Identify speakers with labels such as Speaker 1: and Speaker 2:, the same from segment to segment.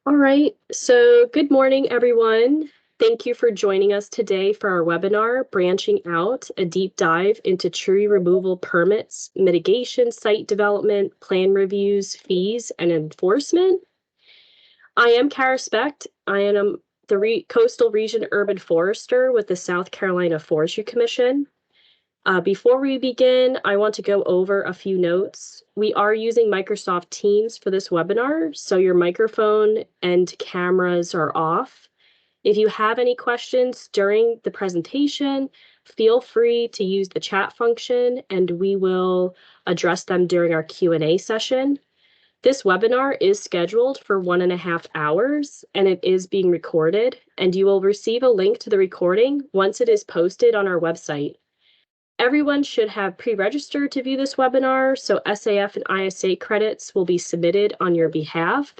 Speaker 1: All right, so good morning, everyone. Thank you for joining us today for our webinar, Branching Out, a deep dive into tree removal permits, mitigation, site development, plan reviews, fees, and enforcement. I am Kara Specht. I am the Coastal Region Urban Forester with the South Carolina Forestry Commission. Before we begin, I want to go over a few notes. We are using Microsoft Teams for this webinar, so your microphone and cameras are off. If you have any questions during the presentation, feel free to use the chat function and we will address them during our Q&A session. This webinar is scheduled for 1.5 hours and it is being recorded, and you will receive a link to the recording once it is posted on our website. Everyone should have pre-registered to view this webinar, so SAF and ISA credits will be submitted on your behalf.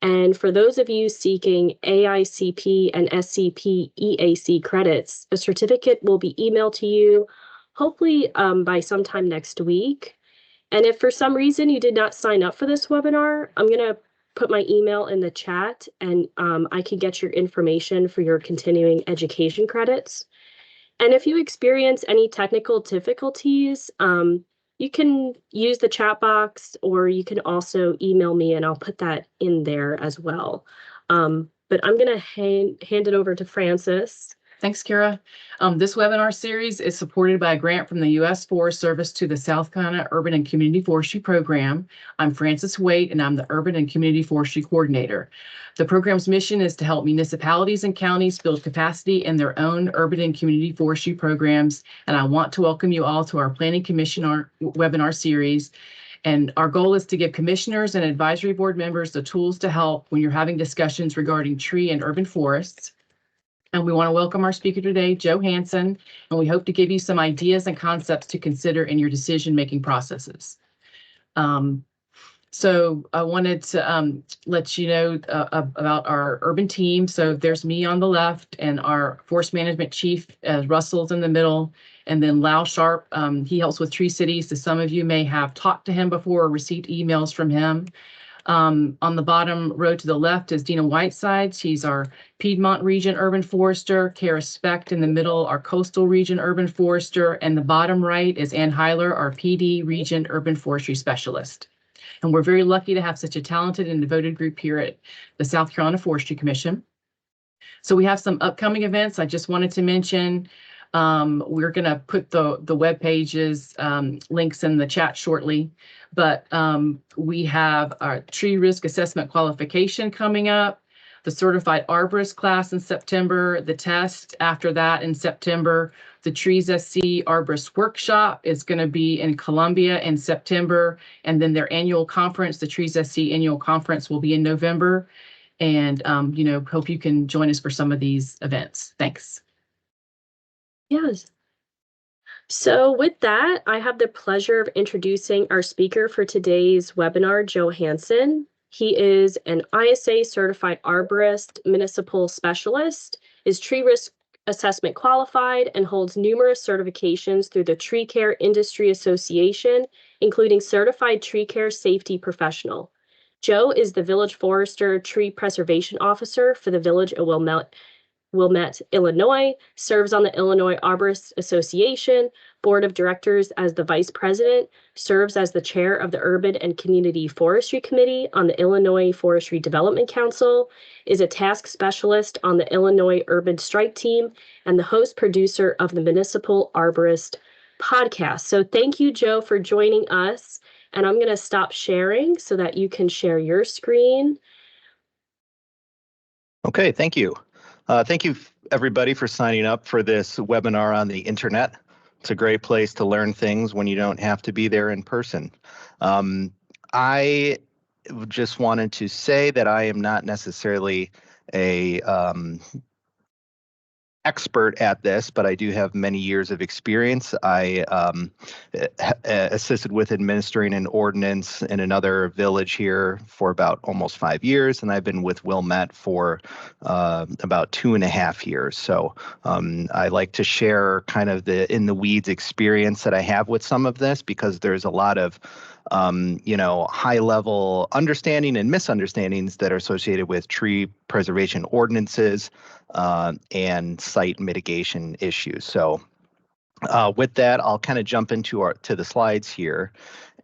Speaker 1: And for those of you seeking AICP and SCP EAC credits, a certificate will be emailed to you, hopefully by sometime next week. And if for some reason you did not sign up for this webinar, I'm going to put my email in the chat and I can get your information for your continuing education credits. And if you experience any technical difficulties, you can use the chat box or you can also email me and I'll put that in there as well. But I'm going to hand it over to Francis.
Speaker 2: Thanks, Kara. This webinar series is supported by a grant from the U.S. Forest Service to the South Carolina Urban and Community Forestry Program. I'm Frances Waite, and I'm the Urban and Community Forestry Coordinator. The program's mission is to help municipalities and counties build capacity in their own urban and community forestry programs, and I want to welcome you all to our Planning Commission webinar series. And our goal is to give commissioners and advisory board members the tools to help when you're having discussions regarding tree and urban forests. And we want to welcome our speaker today, Joe Hansen, and we hope to give you some ideas and concepts to consider in your decision-making processes. So I wanted to let you know about our urban team. So there's me on the left and our forest management chief, Russell's in the middle, and then Lau Sharp, he helps with Tree Cities. So some of you may have talked to him before or received emails from him. On the bottom row to the left is Dina Whiteside. She's our Piedmont Region Urban Forester. Kara Specht in the middle, our Coastal Region Urban Forester. And the bottom right is Ann Heiler, our PD Region Urban Forestry Specialist. And we're very lucky to have such a talented and devoted group here at the South Carolina Forestry Commission. So we have some upcoming events I just wanted to mention. We're going to put the web pages links in the chat shortly, but we have our tree risk assessment qualification coming up, the certified arborist class in September, the test after that in September, the Trees SC arborist workshop is going to be in Columbia in September, and then their annual conference, the Trees SC annual conference, will be in November. And hope you can join us for some of these events. Thanks.
Speaker 1: Yes. So with that, I have the pleasure of introducing our speaker for today's webinar, Joe Hansen. He is an ISA certified arborist, municipal specialist, is tree risk assessment qualified, and holds numerous certifications through the Tree Care Industry Association, including certified tree care safety professional. Joe is the Village Forester Tree Preservation Officer for the Village of Wilmette, Illinois, serves on the Illinois Arborist Association Board of Directors as the Vice President, serves as the Chair of the Urban and Community Forestry Committee on the Illinois Forestry Development Council, is a task specialist on the Illinois Urban Strike Team, and the host producer of the Municipal Arborist podcast. So thank you, Joe, for joining us. And I'm going to stop sharing so that you can share your screen.
Speaker 3: Okay, thank you. Thank you, everybody, for signing up for this webinar on the internet. It's a great place to learn things when you don't have to be there in person. I just wanted to say that I am not necessarily a expert at this, but I do have many years of experience. I assisted with administering an ordinance in another village here for about almost 5 years, and I've been with Wilmette for about 2.5 years. So I like to share kind of the in the weeds experience that I have with some of this, because there's a lot of high level understanding and misunderstandings that are associated with tree preservation ordinances and site mitigation issues. So with that, I'll kind of jump into the slides here.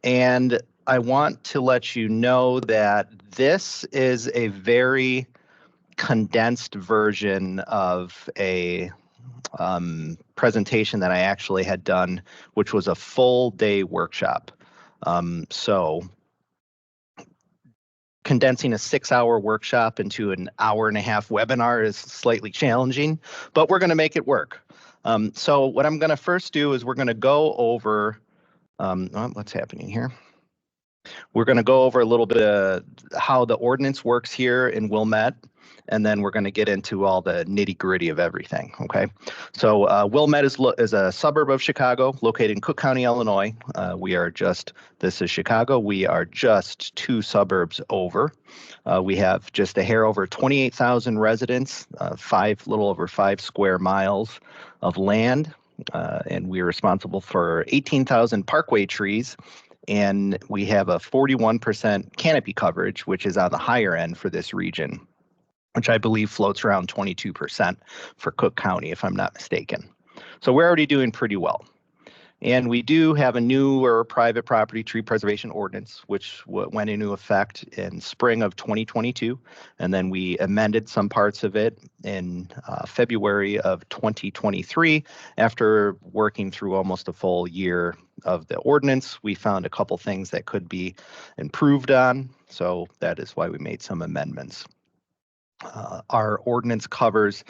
Speaker 3: And I want to let you know that this is a very condensed version of a presentation that I actually had done, which was a full day workshop. So condensing a 6-hour workshop into an hour-and-a-half webinar is slightly challenging, but we're going to make it work. So what I'm going to first do is we're going to go over what's happening here. We're going to go over a little bit of how the ordinance works here in Wilmette, and then we're going to get into all the nitty-gritty of everything, okay? So Wilmette is a suburb of Chicago, located in Cook County, Illinois. This is Chicago. We are just 2 suburbs over. We have just a hair over 28,000 residents, little over 5 square miles of land, and we're responsible for 18,000 parkway trees. And we have a 41% canopy coverage, which is on the higher end for this region, which I believe floats around 22% for Cook County, if I'm not mistaken. So we're already doing pretty well. And we do have a newer private property tree preservation ordinance, which went into effect in spring of 2022. And then we amended some parts of it in February of 2023. After working through almost a full year of the ordinance, we found a couple things that could be improved on. So that is why we made some amendments. Our ordinance covers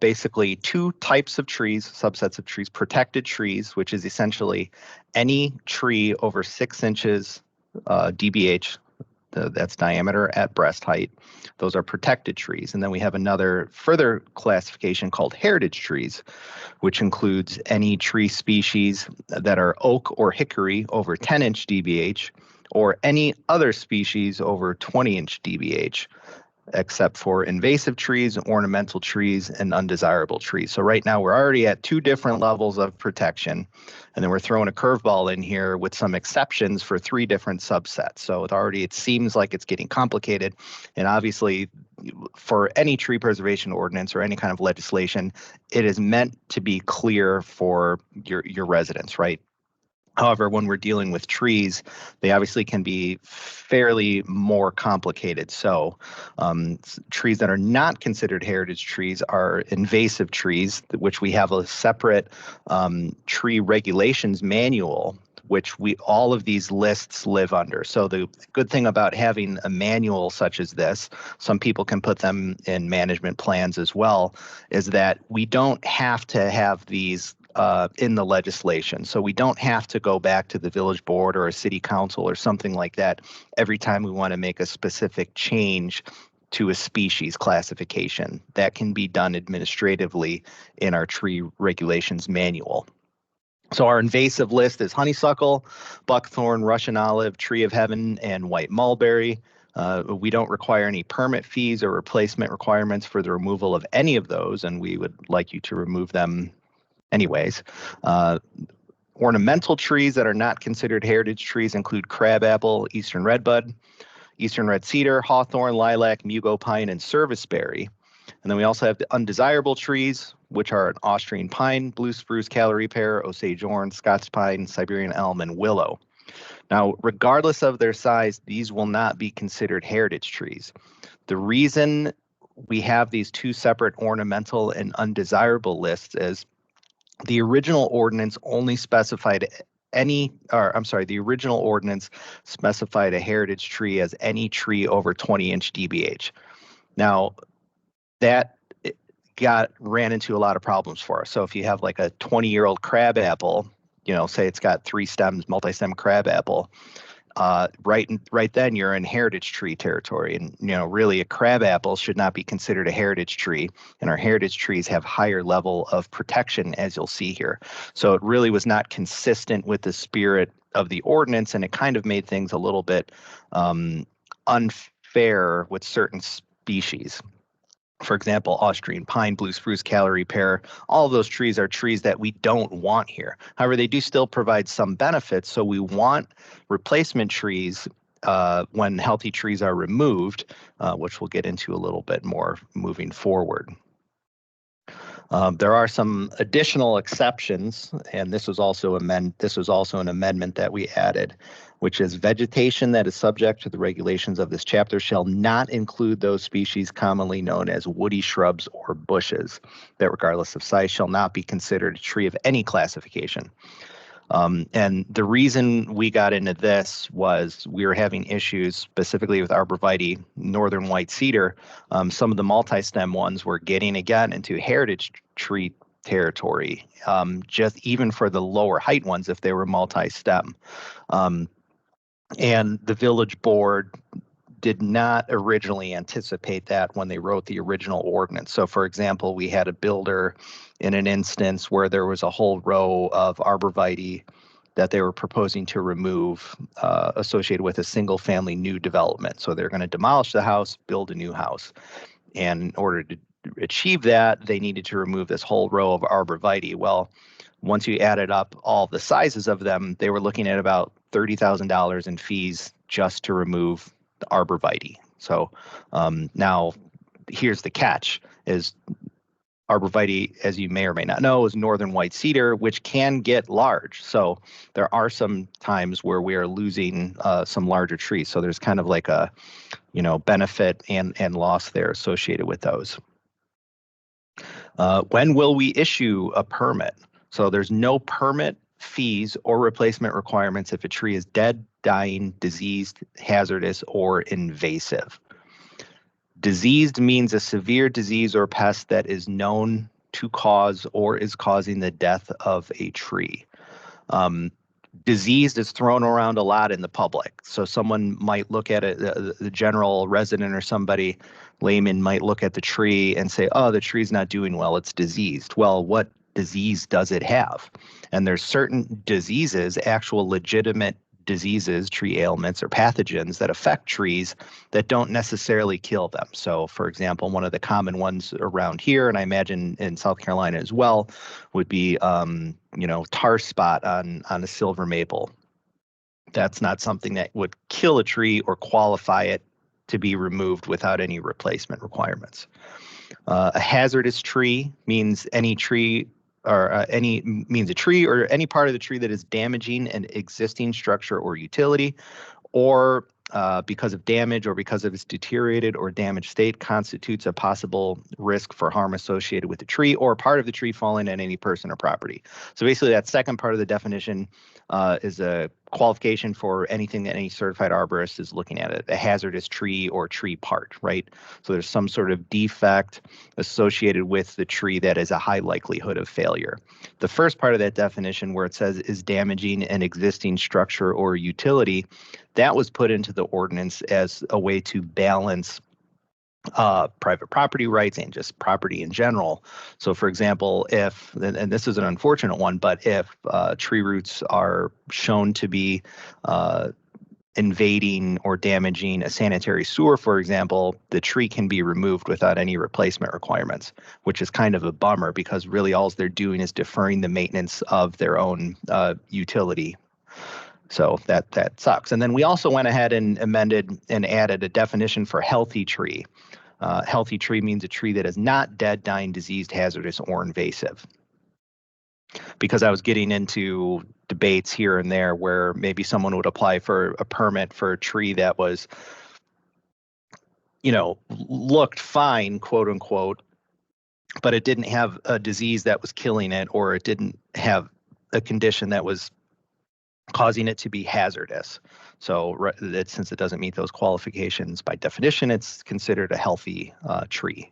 Speaker 3: basically 2 types of trees, subsets of trees: protected trees, which is essentially any tree over 6 inches DBH, that's diameter at breast height. Those are protected trees. And then we have another further classification called heritage trees, which includes any tree species that are oak or hickory over 10-inch DBH, or any other species over 20-inch DBH, except for invasive trees, ornamental trees, and undesirable trees. So right now we're already at 2 different levels of protection, and then we're throwing a curveball in here with some exceptions for 3 different subsets. So it seems like it's getting complicated, and obviously for any tree preservation ordinance or any kind of legislation, it is meant to be clear for your residents, right? However, when we're dealing with trees, they obviously can be fairly more complicated. So trees that are not considered heritage trees are invasive trees, which we have a separate tree regulations manual, which all of these lists live under. So the good thing about having a manual such as this, some people can put them in management plans as well, is that we don't have to have these in the legislation. So we don't have to go back to the village board or a city council or something like that every time we want to make a specific change to a species classification. That can be done administratively in our tree regulations manual. So our invasive list is honeysuckle, buckthorn, Russian olive, tree of heaven, and white mulberry. We don't require any permit fees or replacement requirements for the removal of any of those, and we would like you to remove them anyways. Ornamental trees that are not considered heritage trees include crabapple, eastern redbud, eastern red cedar, hawthorn, lilac, mugo pine, and serviceberry. And then we also have the undesirable trees, which are Austrian pine, blue spruce, Callery pear, Osage orange, Scots pine, Siberian elm, and willow. Now, regardless of their size, these will not be considered heritage trees. The reason we have these 2 separate ornamental and undesirable lists is the original ordinance only specified the original ordinance specified a heritage tree as any tree over 20-inch DBH. Now, that ran into a lot of problems for us. So if you have like a 20-year-old crabapple, say it's got 3 stems, multi-stem crabapple, right then you're in heritage tree territory. And really a crabapple should not be considered a heritage tree, and our heritage trees have higher level of protection, as you'll see here. So it really was not consistent with the spirit of the ordinance, and it kind of made things a little bit unfair with certain species. For example, Austrian pine, blue spruce, Callery pear, all of those trees are trees that we don't want here. However, they do still provide some benefits, so we want replacement trees when healthy trees are removed, which we'll get into a little bit more moving forward. There are some additional exceptions, and this was also an amendment that we added, which is vegetation that is subject to the regulations of this chapter shall not include those species commonly known as woody shrubs or bushes that, regardless of size, shall not be considered a tree of any classification. And the reason we got into this was we were having issues specifically with arborvitae, northern white cedar. Some of the multi-stem ones were getting again into heritage tree territory, just even for the lower height ones if they were multi-stem. And the village board did not originally anticipate that when they wrote the original ordinance. So for example, we had a builder in an instance where there was a whole row of arborvitae that they were proposing to remove associated with a single family new development. So they're going to demolish the house, build a new house. And in order to achieve that, they needed to remove this whole row of arborvitae. Well, once you added up all the sizes of them, they were looking at about $30,000 in fees just to remove the arborvitae. So now here's the catch is arborvitae, as you may or may not know, is northern white cedar, which can get large. So there are some times where we are losing some larger trees. So there's kind of like a, benefit and loss there associated with those. When will we issue a permit? So there's no permit fees or replacement requirements if a tree is dead, dying, diseased, hazardous, or invasive. Diseased means a severe disease or pest that is known to cause or is causing the death of a tree. Diseased is thrown around a lot in the public. So someone might look at it, the general resident or somebody, layman might look at the tree and say, oh, the tree's not doing well, it's diseased. Well, what disease does it have? And there's certain diseases, actual legitimate diseases, tree ailments or pathogens that affect trees that don't necessarily kill them. So for example, one of the common ones around here, and I imagine in South Carolina as well, would be tar spot on a silver maple. That's not something that would kill a tree or qualify it to be removed without any replacement requirements. A hazardous tree means any tree or means a tree or any part of the tree that is damaging an existing structure or utility, or because of damage or because of its deteriorated or damaged state constitutes a possible risk for harm associated with the tree or part of the tree falling on any person or property. So basically that second part of the definition is a qualification for anything that any certified arborist is looking at, a hazardous tree or tree part, right? So there's some sort of defect associated with the tree that is a high likelihood of failure. The first part of that definition where it says is damaging an existing structure or utility, that was put into the ordinance as a way to balance private property rights and just property in general. So for example, if, and this is an unfortunate one, but if tree roots are shown to be invading or damaging a sanitary sewer, for example, the tree can be removed without any replacement requirements, which is kind of a bummer because really all they're doing is deferring the maintenance of their own utility. So that sucks. And then we also went ahead and amended and added a definition for healthy tree. Healthy tree means a tree that is not dead, dying, diseased, hazardous, or invasive. Because I was getting into debates here and there where maybe someone would apply for a permit for a tree that was, looked fine, quote unquote, but it didn't have a disease that was killing it, or it didn't have a condition that was causing it to be hazardous. So since it doesn't meet those qualifications, by definition, it's considered a healthy tree.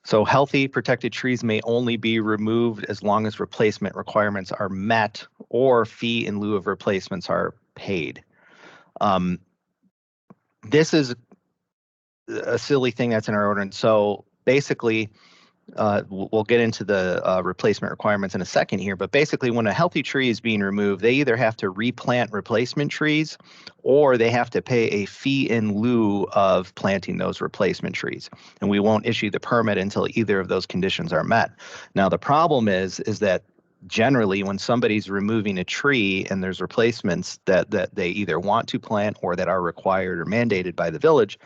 Speaker 3: So healthy protected trees may only be removed as long as replacement requirements are met or fee in lieu of replacements are paid. This is a silly thing that's in our ordinance. So basically, we'll get into the replacement requirements in a second here, but basically when a healthy tree is being removed, they either have to replant replacement trees or they have to pay a fee in lieu of planting those replacement trees. And we won't issue the permit until either of those conditions are met. Now, the problem is that generally when somebody's removing a tree and there's replacements that they either want to plant or that are required or mandated by the village,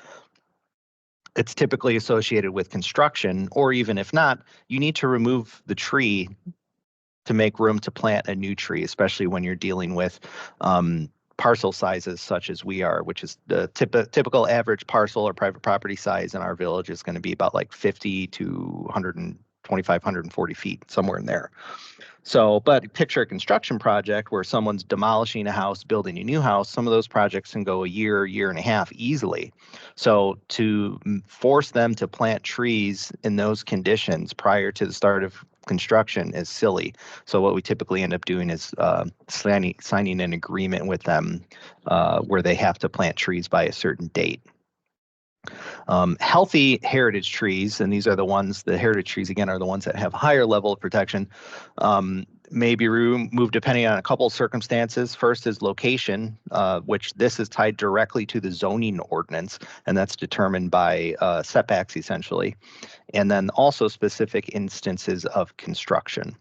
Speaker 3: it's typically associated with construction, or even if not, you need to remove the tree to make room to plant a new tree, especially when you're dealing with parcel sizes such as we are, which is the typical average parcel or private property size in our village is going to be about like 50 to 125, 140 feet, somewhere in there. So, but picture a construction project where someone's demolishing a house, building a new house. Some of those projects can go a year and a half easily. So to force them to plant trees in those conditions prior to the start of construction is silly. So what we typically end up doing is signing an agreement with them where they have to plant trees by a certain date. Healthy heritage trees, and these are the ones, the heritage trees again are the ones that have higher level of protection, may be removed depending on a couple of circumstances. First is location, which this is tied directly to the zoning ordinance, and that's determined by setbacks essentially, and then also specific instances of construction.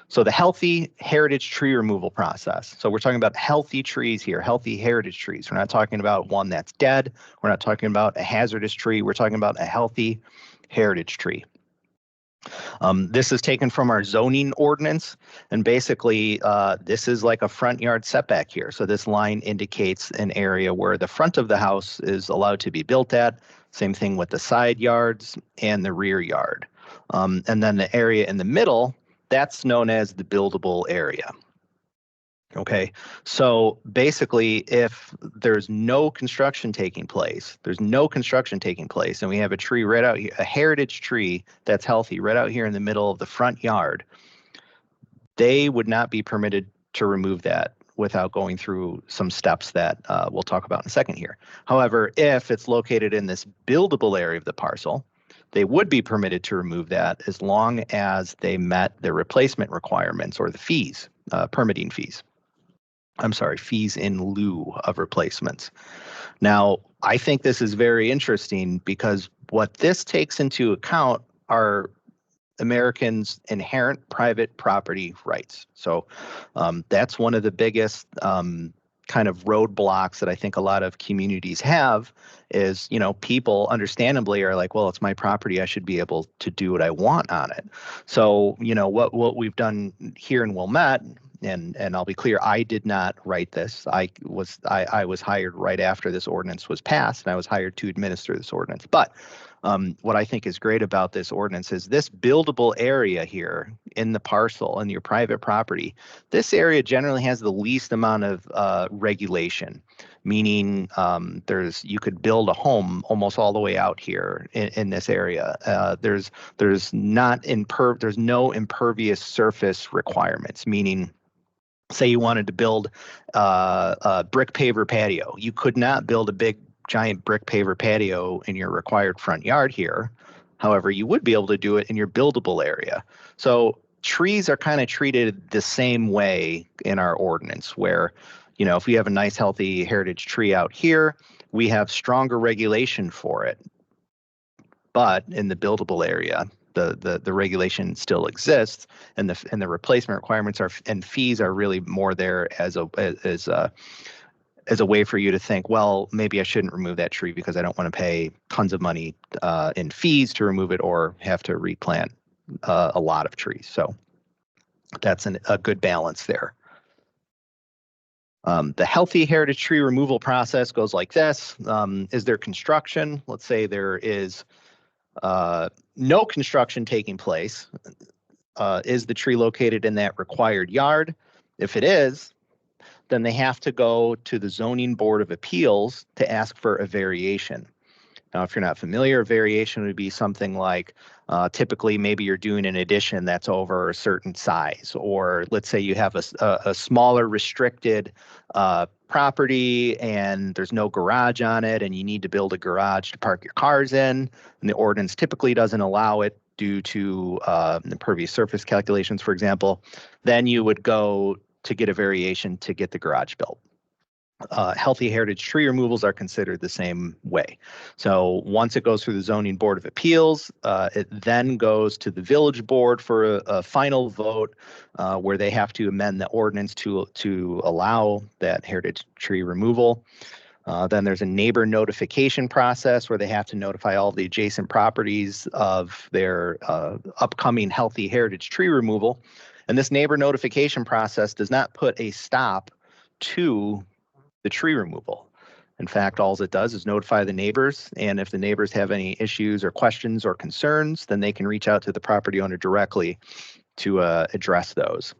Speaker 3: So the healthy heritage tree removal process. So we're talking about healthy trees here, healthy heritage trees. We're not talking about one that's dead. We're not talking about a hazardous tree. We're talking about a healthy heritage tree. This is taken from our zoning ordinance, and basically this is like a front yard setback here. So this line indicates an area where the front of the house is allowed to be built at. Same thing with the side yards and the rear yard. And then the area in the middle, that's known as the buildable area. Okay, so basically, if there's no construction taking place, and we have a tree right out here, a heritage tree that's healthy right out here in the middle of the front yard, they would not be permitted to remove that without going through some steps that we'll talk about in a second here. However, if it's located in this buildable area of the parcel, they would be permitted to remove that as long as they met the replacement requirements or the fees, permitting fees. I'm sorry, fees in lieu of replacements. Now, I think this is very interesting because what this takes into account are Americans' inherent private property rights. So that's one of the biggest kind of roadblocks that I think a lot of communities have is, you know, people understandably are like, well, it's my property. I should be able to do what I want on it. So, you know, what we've done here in Wilmette, and I'll be clear, I did not write this. I was hired right after this ordinance was passed, and I was hired to administer this ordinance. But what I think is great about this ordinance is this buildable area here in the parcel in your private property. This area generally has the least amount of regulation, meaning you could build a home almost all the way out here in this area. There's no impervious surface requirements, meaning say you wanted to build a brick paver patio. You could not build a big giant brick paver patio in your required front yard here. However, you would be able to do it in your buildable area. So trees are kind of treated the same way in our ordinance where, you know, if we have a nice healthy heritage tree out here, we have stronger regulation for it. But in the buildable area, the regulation still exists, and the replacement requirements and fees are really more there as a way for you to think, well, maybe I shouldn't remove that tree because I don't want to pay tons of money in fees to remove it or have to replant a lot of trees. So that's a good balance there. The healthy heritage tree removal process goes like this. Is there construction? Let's say there is no construction taking place. Is the tree located in that required yard? If it is, then they have to go to the Zoning Board of Appeals to ask for a variation. Now, if you're not familiar, a variation would be something like typically maybe you're doing an addition that's over a certain size, or let's say you have a smaller restricted property and there's no garage on it and you need to build a garage to park your cars in, and the ordinance typically doesn't allow it due to impervious surface calculations, for example, then you would go to get a variation to get the garage built. Healthy heritage tree removals are considered the same way. So once it goes through the Zoning Board of Appeals, it then goes to the Village Board for a final vote where they have to amend the ordinance to allow that heritage tree removal. Then there's a neighbor notification process where they have to notify all the adjacent properties of their upcoming healthy heritage tree removal. And this neighbor notification process does not put a stop to the tree removal. In fact, all it does is notify the neighbors, and if the neighbors have any issues or questions or concerns, then they can reach out to the property owner directly to address those.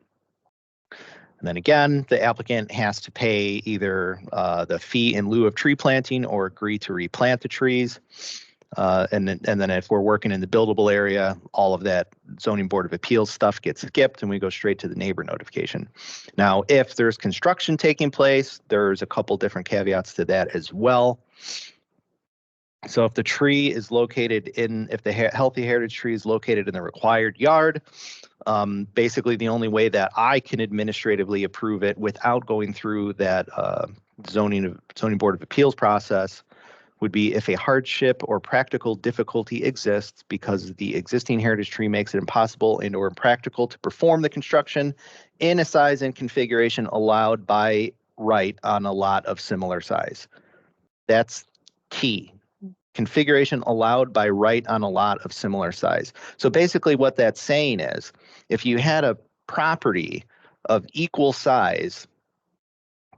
Speaker 3: And then again, the applicant has to pay either the fee in lieu of tree planting or agree to replant the trees. And then if we're working in the buildable area, all of that Zoning Board of Appeals stuff gets skipped and we go straight to the neighbor notification. Now, if there's construction taking place, there's a couple different caveats to that as well. So if the tree is located if the healthy heritage tree is located in the required yard, basically the only way that I can administratively approve it without going through that zoning Board of Appeals process would be if a hardship or practical difficulty exists because the existing heritage tree makes it impossible and or impractical to perform the construction in a size and configuration allowed by right on a lot of similar size. That's key. Configuration allowed by right on a lot of similar size. So basically what that's saying is if you had a property of equal size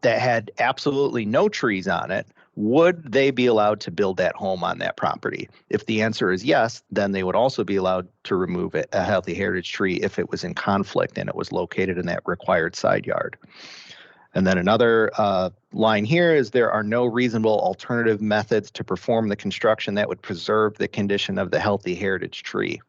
Speaker 3: that had absolutely no trees on it, would they be allowed to build that home on that property? If the answer is yes, then they would also be allowed to remove a healthy heritage tree if it was in conflict and it was located in that required side yard. And then another line here is there are no reasonable alternative methods to perform the construction that would preserve the condition of the healthy heritage tree.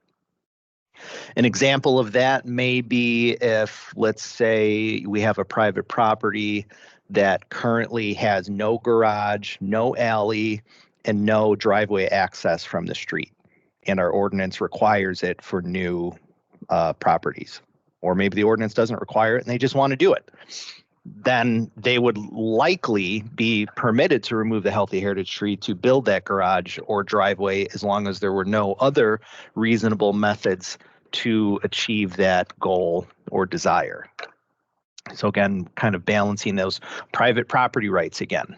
Speaker 3: An example of that may be if, let's say, we have a private property that currently has no garage, no alley, and no driveway access from the street. And our ordinance requires it for new properties. Or maybe the ordinance doesn't require it and they just want to do it. Then they would likely be permitted to remove the healthy heritage tree to build that garage or driveway as long as there were no other reasonable methods to achieve that goal or desire. So again, kind of balancing those private property rights again.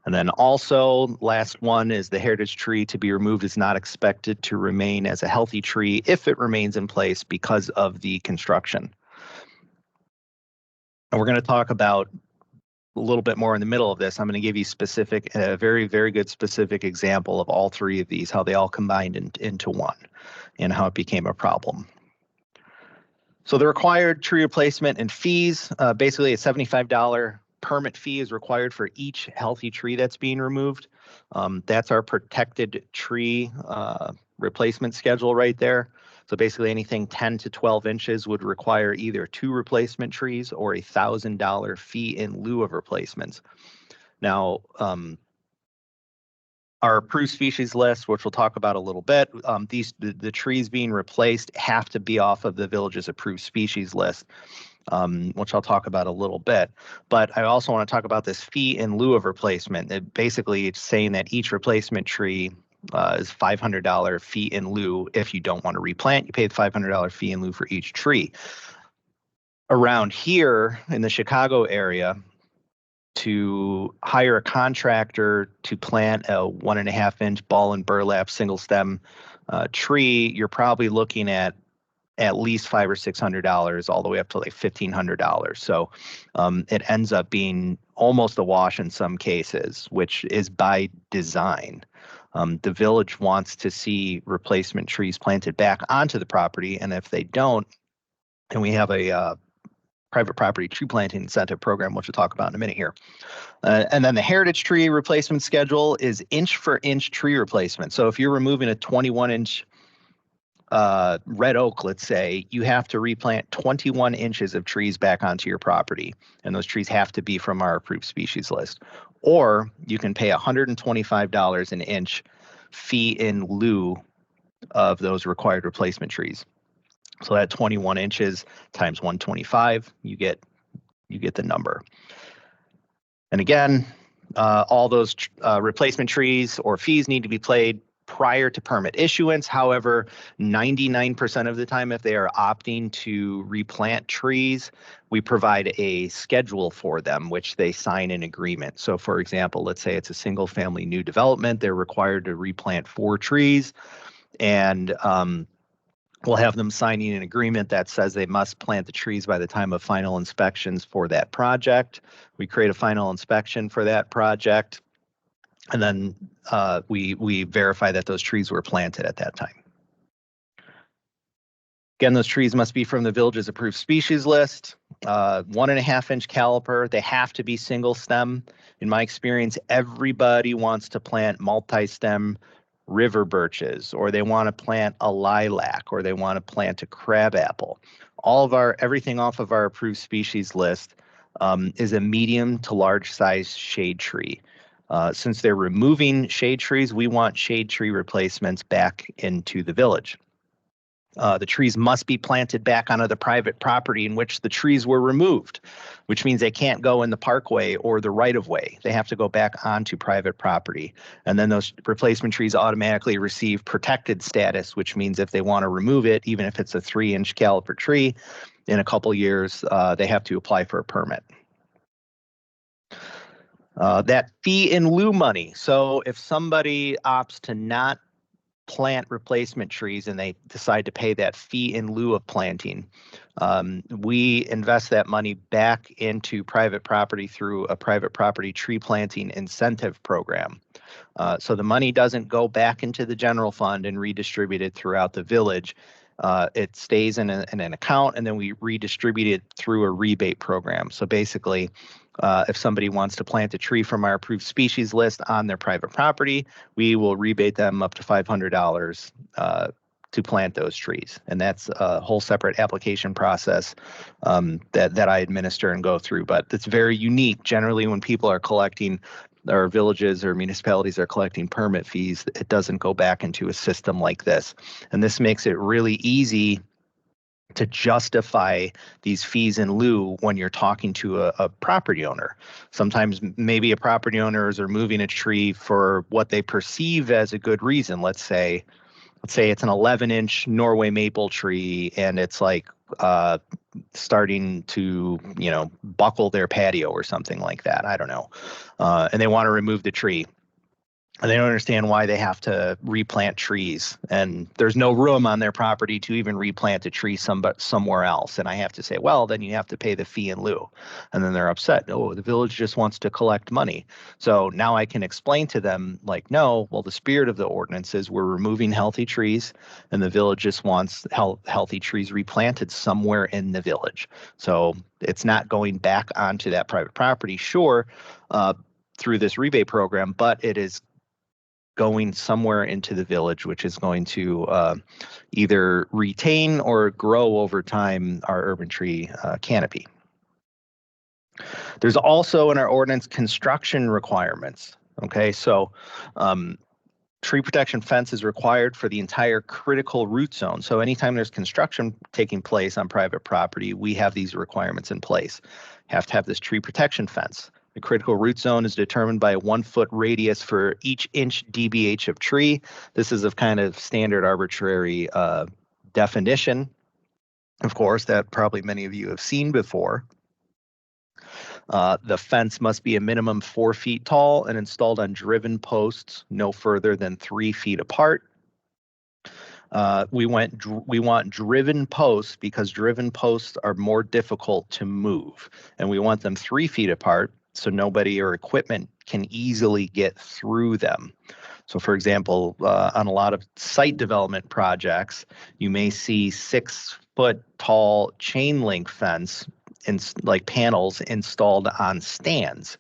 Speaker 3: And then also, last one is the heritage tree to be removed is not expected to remain as a healthy tree if it remains in place because of the construction. And we're going to talk about a little bit more in the middle of this. I'm going to give you a very, very good specific example of all three of these, how they all combined into one and how it became a problem. So the required tree replacement and fees, basically a $75 permit fee is required for each healthy tree that's being removed. That's our protected tree replacement schedule right there. So basically anything 10 to 12 inches would require either 2 replacement trees or a $1,000 fee in lieu of replacements. Now, our approved species list, which we'll talk about a little bit, the trees being replaced have to be off of the village's approved species list, which I'll talk about a little bit. But I also want to talk about this fee in lieu of replacement. Basically, it's saying that each replacement tree is $500 fee in lieu. If you don't want to replant, you pay the $500 fee in lieu for each tree. Around here in the Chicago area, to hire a contractor to plant a 1.5-inch ball and burlap single stem tree, you're probably looking at least $500 or $600, all the way up to like $1,500. So it ends up being almost a wash in some cases, which is by design. The village wants to see replacement trees planted back onto the property, and if they don't, and we have a private property tree planting incentive program, which we'll talk about in a minute here. And then the heritage tree replacement schedule is inch for inch tree replacement. So if you're removing a 21-inch red oak, let's say, you have to replant 21 inches of trees back onto your property. And those trees have to be from our approved species list. Or you can pay $125 an inch fee in lieu of those required replacement trees. So at 21 inches times 125, you get the number. And again, all those replacement trees or fees need to be paid prior to permit issuance. However, 99% of the time, if they are opting to replant trees, we provide a schedule for them, which they sign an agreement. So for example, let's say it's a single family new development, they're required to replant 4 trees, and we'll have them signing an agreement that says they must plant the trees by the time of final inspections for that project. We create a final inspection for that project, and then we verify that those trees were planted at that time. Again, those trees must be from the village's approved species list, 1.5-inch caliper. They have to be single stem. In my experience, everybody wants to plant multi-stem river birches, or they want to plant a lilac, or they want to plant a crabapple. Everything off of our approved species list is a medium to large size shade tree. Since they're removing shade trees, we want shade tree replacements back into the village. The trees must be planted back onto the private property in which the trees were removed, which means they can't go in the parkway or the right-of-way. They have to go back onto private property. And then those replacement trees automatically receive protected status, which means if they want to remove it, even if it's a 3-inch caliper tree, in a couple years, they have to apply for a permit. That fee in lieu money. So if somebody opts to not plant replacement trees and they decide to pay that fee in lieu of planting, we invest that money back into private property through a private property tree planting incentive program. So the money doesn't go back into the general fund and redistributed throughout the village. It stays in an account, and then we redistribute it through a rebate program. So basically, if somebody wants to plant a tree from our approved species list on their private property, we will rebate them up to $500 to plant those trees. And that's a whole separate application process that I administer and go through. But it's very unique. Generally, when people are collecting, or villages or municipalities are collecting permit fees, it doesn't go back into a system like this. And this makes it really easy to justify these fees in lieu when you're talking to a property owner. Sometimes maybe a property owner is removing a tree for what they perceive as a good reason. Let's say it's an 11-inch Norway maple tree, and it's like starting to, buckle their patio or something like that. I don't know. And they want to remove the tree. And they don't understand why they have to replant trees, and there's no room on their property to even replant a tree somewhere else. And I have to say, well, then you have to pay the fee in lieu. And then they're upset. Oh, the village just wants to collect money. So now I can explain to them, like, no, well, the spirit of the ordinance is we're removing healthy trees, and the village just wants healthy trees replanted somewhere in the village. So it's not going back onto that private property, sure, through this rebate program, but it is going somewhere into the village, which is going to either retain or grow over time our urban tree canopy. There's also in our ordinance construction requirements. Okay, so tree protection fence is required for the entire critical root zone. So anytime there's construction taking place on private property, we have these requirements in place. Have to have this tree protection fence. The critical root zone is determined by a 1-foot radius for each inch DBH of tree. This is a kind of standard arbitrary definition, of course, that probably many of you have seen before. The fence must be a minimum 4 feet tall and installed on driven posts no further than 3 feet apart. We want driven posts because driven posts are more difficult to move, and we want them 3 feet apart so nobody or equipment can easily get through them. So for example, on a lot of site development projects, you may see 6-foot tall chain link fence like panels installed on stands.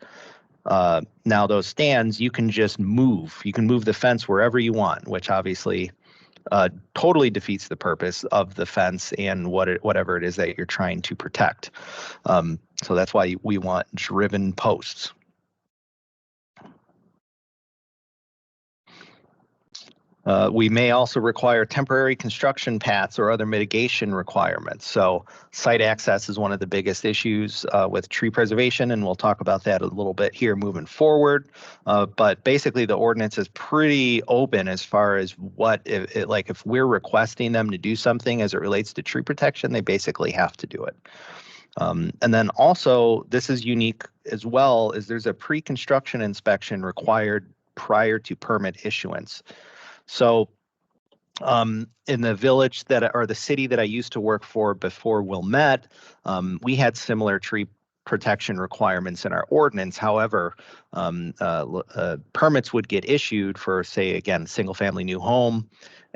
Speaker 3: Now those stands, you can just move. You can move the fence wherever you want, which obviously totally defeats the purpose of the fence and whatever it is that you're trying to protect. So that's why we want driven posts. We may also require temporary construction paths or other mitigation requirements. So site access is one of the biggest issues with tree preservation, and we'll talk about that a little bit here moving forward. But basically, the ordinance is pretty open as far as what, if we're requesting them to do something as it relates to tree protection, they basically have to do it. And then also, this is unique as well, is there's a pre-construction inspection required prior to permit issuance. So in the village or the city that I used to work for before Wilmette, we had similar tree protection requirements in our ordinance. However, permits would get issued for, say, again, single family new home.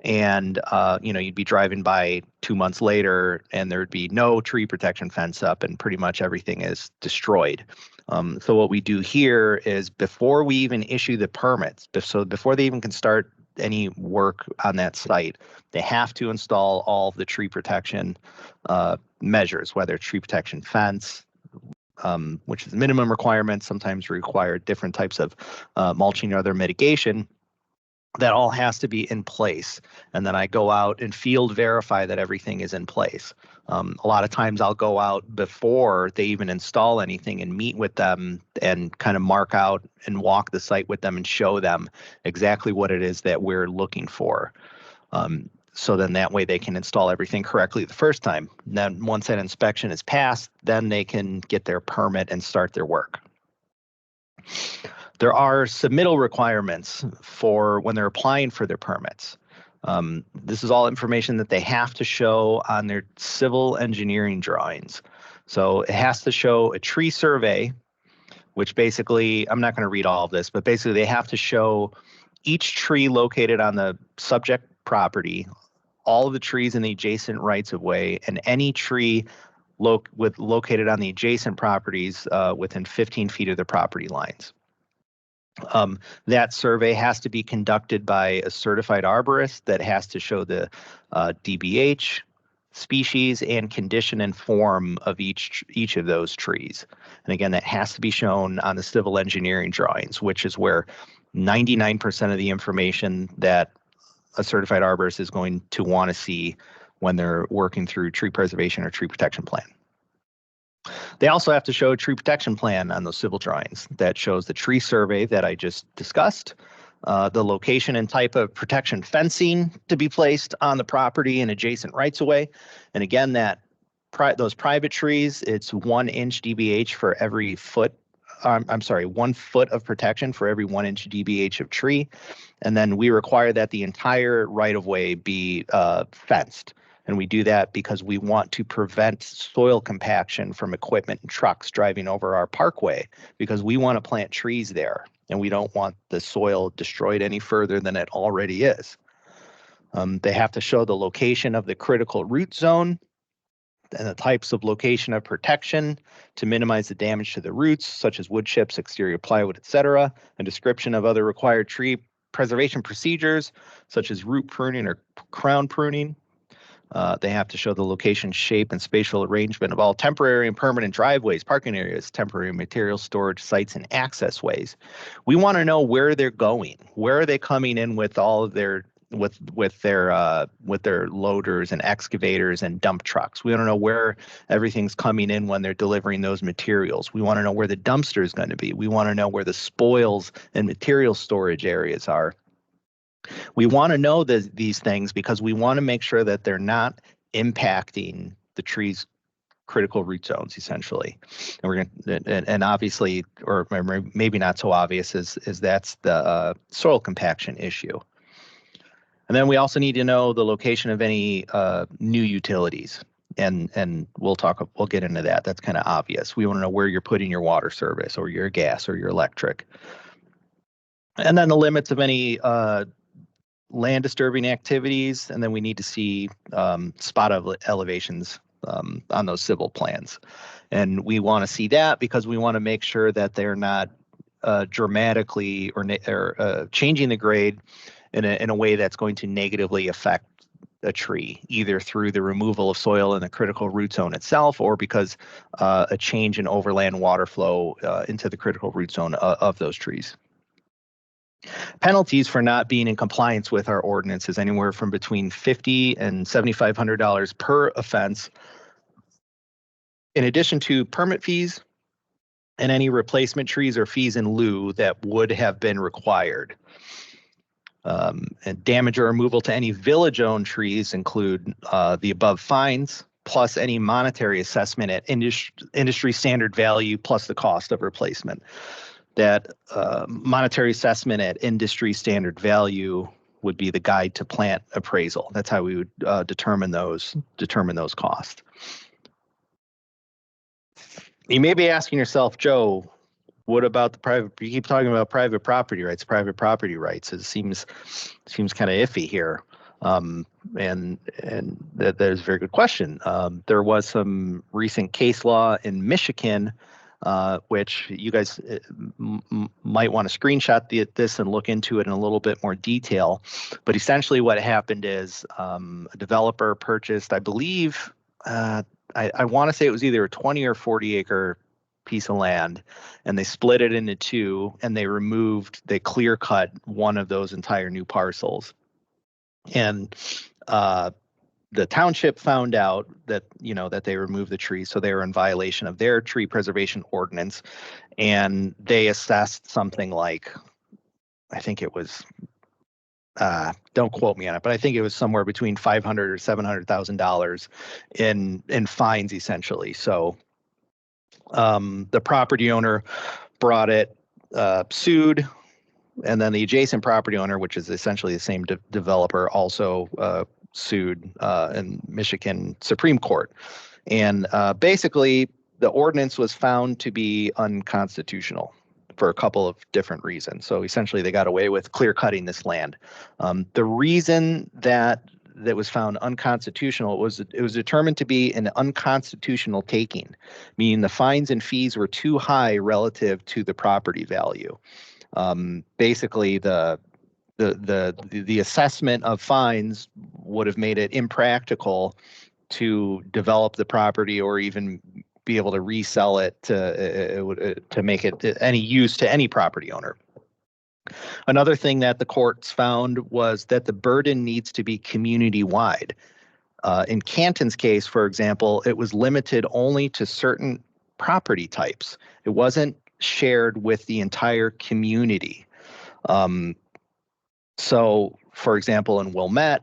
Speaker 3: And, you'd be driving by 2 months later and there'd be no tree protection fence up and pretty much everything is destroyed. So what we do here is before we even issue the permits, so before they even can start any work on that site, they have to install all the tree protection measures, whether it's tree protection fence, which is minimum requirements, sometimes require different types of mulching or other mitigation. That all has to be in place. And then I go out and field verify that everything is in place. A lot of times I'll go out before they even install anything and meet with them and kind of mark out and walk the site with them and show them exactly what it is that we're looking for. So then that way they can install everything correctly the first time. And then once that inspection is passed, then they can get their permit and start their work. There are submittal requirements for when they're applying for their permits. This is all information that they have to show on their civil engineering drawings. So it has to show a tree survey, which basically, I'm not going to read all of this, but basically they have to show each tree located on the subject property, all of the trees in the adjacent rights of way, and any tree located on the adjacent properties within 15 feet of the property lines. That survey has to be conducted by a certified arborist that has to show the DBH, species, and condition and form of each of those trees. And again, that has to be shown on the civil engineering drawings, which is where 99% of the information that a certified arborist is going to want to see when they're working through tree preservation or tree protection plan. They also have to show a tree protection plan on those civil drawings that shows the tree survey that I just discussed, the location and type of protection fencing to be placed on the property and adjacent rights of way. And again, those private trees, it's 1 inch DBH for every foot. 1 foot of protection for every 1 inch DBH of tree. And then we require that the entire right of way be fenced. And we do that because we want to prevent soil compaction from equipment and trucks driving over our parkway, because we want to plant trees there and we don't want the soil destroyed any further than it already is. They have to show the location of the critical root zone and the types of location of protection to minimize the damage to the roots, such as wood chips, exterior plywood, etc. A description of other required tree preservation procedures, such as root pruning or crown pruning. They have to show the location, shape, and spatial arrangement of all temporary and permanent driveways, parking areas, temporary material storage sites, and access ways. We want to know where they're going. Where are they coming in with all of their with their loaders and excavators and dump trucks? We want to know where everything's coming in when they're delivering those materials. We want to know where the dumpster is going to be. We want to know where the spoils and material storage areas are. We want to know these things because we want to make sure that they're not impacting the tree's critical root zones, essentially. And we're going to, and obviously, or maybe not so obvious, is that's the soil compaction issue. And then we also need to know the location of any new utilities. And we'll get into that. That's kind of obvious. We want to know where you're putting your water service or your gas or your electric. And then the limits of any land disturbing activities, and then we need to see spot elevations on those civil plans. And we want to see that because we want to make sure that they're not dramatically or changing the grade in a way that's going to negatively affect a tree, either through the removal of soil in the critical root zone itself or because a change in overland water flow into the critical root zone of those trees. Penalties for not being in compliance with our ordinance is anywhere from between $50 and $7,500 per offense, in addition to permit fees and any replacement trees or fees in lieu that would have been required. And damage or removal to any village-owned trees include the above fines, plus any monetary assessment at industry standard value, plus the cost of replacement. That monetary assessment at industry standard value would be the guide to plant appraisal. That's how we would determine those costs. You may be asking yourself, Joe, what about the private? You keep talking about private property rights. Private property rights. It seems kind of iffy here, and that is a very good question. There was some recent case law in Michigan, which you guys might want to screenshot this and look into it in a little bit more detail. But essentially, what happened is a developer purchased, I believe, I want to say it was either a 20 or 40 acre piece of land, and they split it into two, and they clear cut one of those entire new parcels. And the township found out that they removed the trees, so they were in violation of their tree preservation ordinance, and they assessed something like, I think it was, don't quote me on it, but I think it was somewhere between $500,000 or $700,000 in fines, essentially. So the property owner brought it, sued, and then the adjacent property owner, which is essentially the same developer, also sued in Michigan Supreme Court. And basically, the ordinance was found to be unconstitutional for a couple of different reasons. So essentially, they got away with clear cutting this land. The reason that was found unconstitutional, it was determined to be an unconstitutional taking, meaning the fines and fees were too high relative to the property value. Basically, the assessment of fines would have made it impractical to develop the property or even be able to resell it to make it any use to any property owner. Another thing that the courts found was that the burden needs to be community-wide. In Canton's case, for example, it was limited only to certain property types. It wasn't shared with the entire community. So, for example, in Wilmette,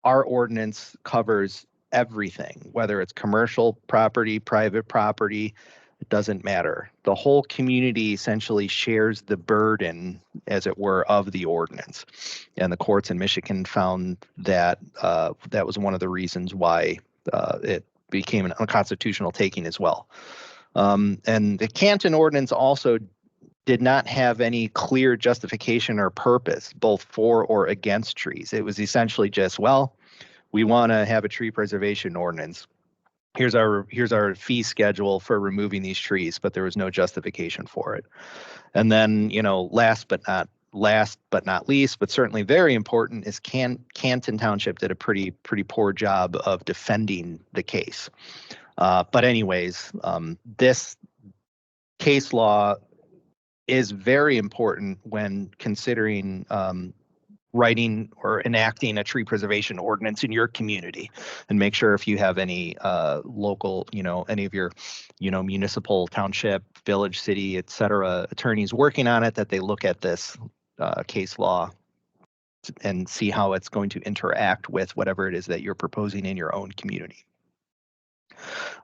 Speaker 3: our ordinance covers everything, whether it's commercial property, private property, it doesn't matter. The whole community essentially shares the burden, as it were, of the ordinance. And the courts in Michigan found that that was one of the reasons why it became an unconstitutional taking as well. And the Canton ordinance also did not have any clear justification or purpose, both for or against trees. It was essentially just, well, we want to have a tree preservation ordinance. Here's our fee schedule for removing these trees, but there was no justification for it. And then, last but not least, but certainly very important, is Canton Township did a pretty poor job of defending the case. But anyways, this case law is very important when considering writing or enacting a tree preservation ordinance in your community, and make sure if you have any local, any of your, municipal, township, village, city, et cetera, attorneys working on it, that they look at this case law and see how it's going to interact with whatever it is that you're proposing in your own community.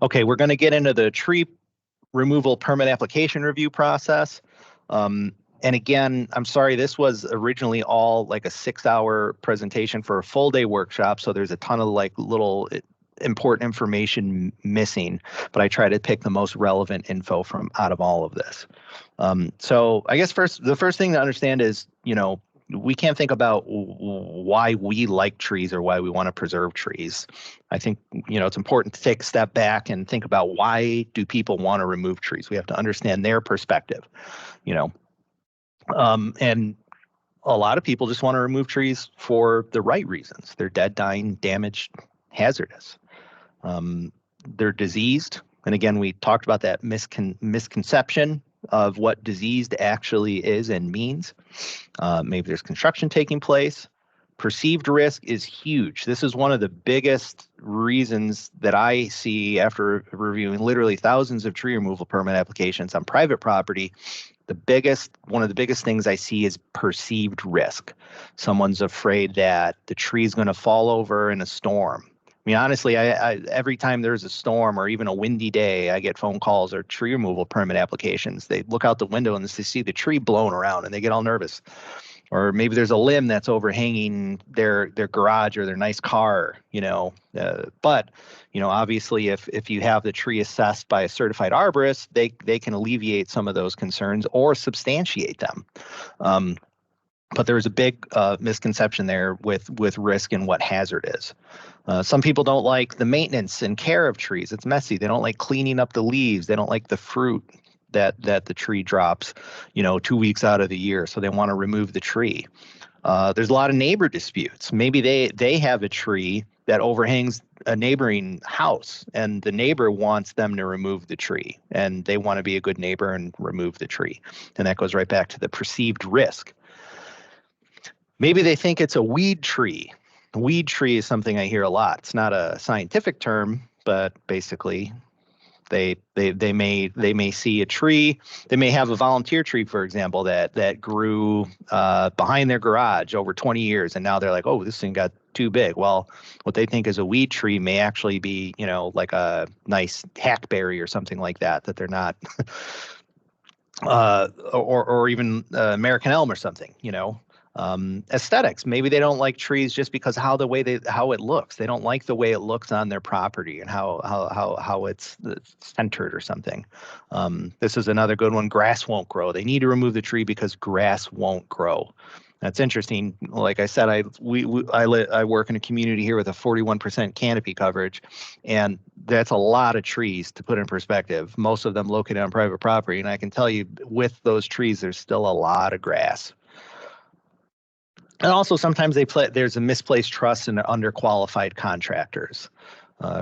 Speaker 3: Okay, we're going to get into the tree removal permit application review process. And again, I'm sorry, this was originally all like a 6-hour presentation for a full day workshop. So there's a ton of like little important information missing, but I try to pick the most relevant info from out of all of this. So I guess the first thing to understand is, we can't think about why we like trees or why we want to preserve trees. I think, it's important to take a step back and think about, why do people want to remove trees? We have to understand their perspective, and a lot of people just want to remove trees for the right reasons. They're dead, dying, damaged, hazardous. They're diseased. And again, we talked about that misconception of what diseased actually is and means. Maybe there's construction taking place. Perceived risk is huge. This is one of the biggest reasons that I see after reviewing literally thousands of tree removal permit applications on private property. One of the biggest things I see is perceived risk. Someone's afraid that the tree is going to fall over in a storm. I mean, honestly, every time there's a storm or even a windy day, I get phone calls or tree removal permit applications. They look out the window and they see the tree blown around and they get all nervous. Or maybe there's a limb that's overhanging their garage or their nice car, but obviously if you have the tree assessed by a certified arborist, they can alleviate some of those concerns or substantiate them. But there's a big misconception there with risk and what hazard is. Some people don't like the maintenance and care of trees. It's messy. They don't like cleaning up the leaves. They don't like the fruit that the tree drops, 2 weeks out of the year. So they want to remove the tree. There's a lot of neighbor disputes. Maybe they have a tree that overhangs a neighboring house and the neighbor wants them to remove the tree and they want to be a good neighbor and remove the tree. And that goes right back to the perceived risk. Maybe they think it's a weed tree. A weed tree is something I hear a lot. It's not a scientific term, but basically they may see a tree. They may have a volunteer tree, for example, that grew behind their garage over 20 years, and now they're like, oh, this thing got too big. Well, what they think is a weed tree may actually be, like a nice hackberry or something like that they're not, or even American elm or something, aesthetics. Maybe they don't like trees just because how it looks. They don't like the way it looks on their property and how it's centered or something. This is another good one. Grass won't grow. They need to remove the tree because grass won't grow. That's interesting. Like I said, I work in a community here with a 41% canopy coverage, and that's a lot of trees to put in perspective. Most of them located on private property, and I can tell you, with those trees, there's still a lot of grass. And also sometimes there's a misplaced trust in underqualified contractors.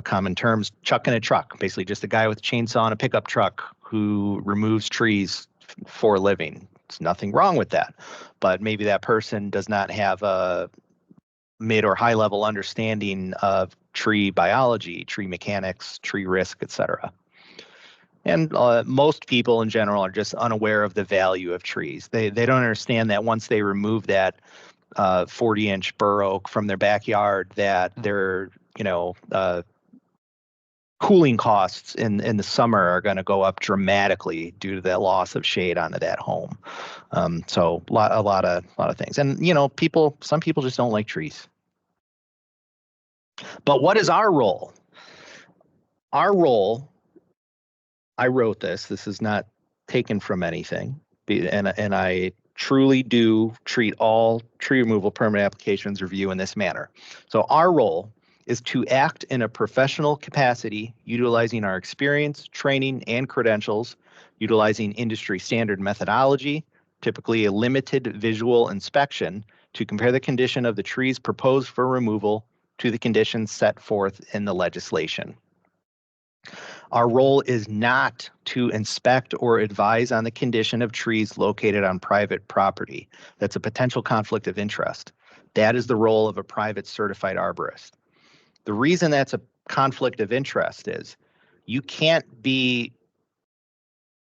Speaker 3: Common terms, chuck in a truck, basically just a guy with a chainsaw and a pickup truck who removes trees for a living. There's nothing wrong with that. But maybe that person does not have a mid or high level understanding of tree biology, tree mechanics, tree risk, etc. And most people in general are just unaware of the value of trees. They don't understand that once they remove that 40-inch bur oak from their backyard, that their cooling costs in the summer are going to go up dramatically due to the loss of shade onto that home. So a lot of things. And some people just don't like trees. But what is our role? Our role, I wrote this. This is not taken from anything, and I truly do treat all tree removal permit applications review in this manner. So our role is to act in a professional capacity, utilizing our experience, training, and credentials, utilizing industry standard methodology, typically a limited visual inspection, to compare the condition of the trees proposed for removal to the conditions set forth in the legislation. Our role is not to inspect or advise on the condition of trees located on private property. That's a potential conflict of interest. That is the role of a private certified arborist. The reason that's a conflict of interest is you can't be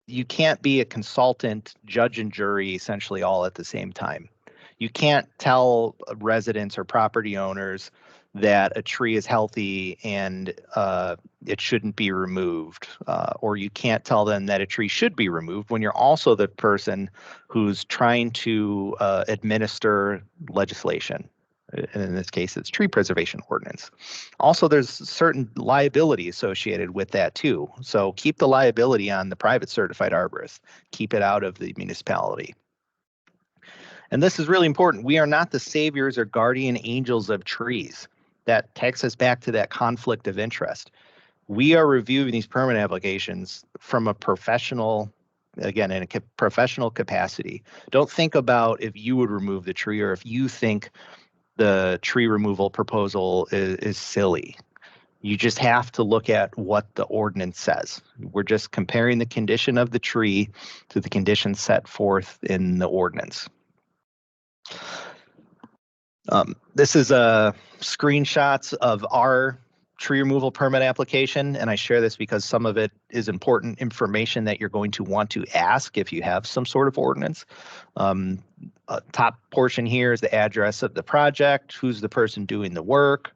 Speaker 3: a consultant, judge, and jury essentially all at the same time. You can't tell residents or property owners that a tree is healthy and it shouldn't be removed, or you can't tell them that a tree should be removed when you're also the person who's trying to administer legislation. And in this case, it's tree preservation ordinance. Also, there's certain liability associated with that too. So keep the liability on the private certified arborist. Keep it out of the municipality. And this is really important. We are not the saviors or guardian angels of trees. That takes us back to that conflict of interest. We are reviewing these permit applications from a professional, again, in a professional capacity. Don't think about if you would remove the tree or if you think the tree removal proposal is silly. You just have to look at what the ordinance says. We're just comparing the condition of the tree to the conditions set forth in the ordinance. This is screenshots of our tree removal permit application, and I share this because some of it is important information that you're going to want to ask if you have some sort of ordinance. Top portion here is the address of the project, who's the person doing the work,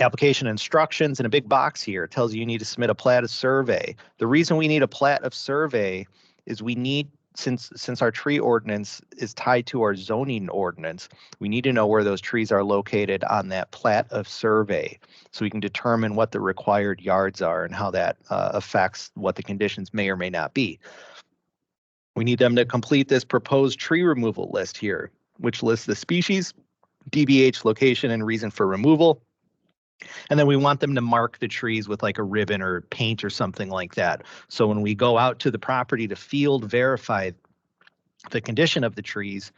Speaker 3: application instructions, and a big box here tells you need to submit a plat of survey. The reason we need a plat of survey is we need, since our tree ordinance is tied to our zoning ordinance, we need to know where those trees are located on that plat of survey so we can determine what the required yards are and how that affects what the conditions may or may not be. We need them to complete this proposed tree removal list here, which lists the species, DBH, location, and reason for removal. And then we want them to mark the trees with like a ribbon or paint or something like that. So when we go out to the property to field verify the condition of the trees,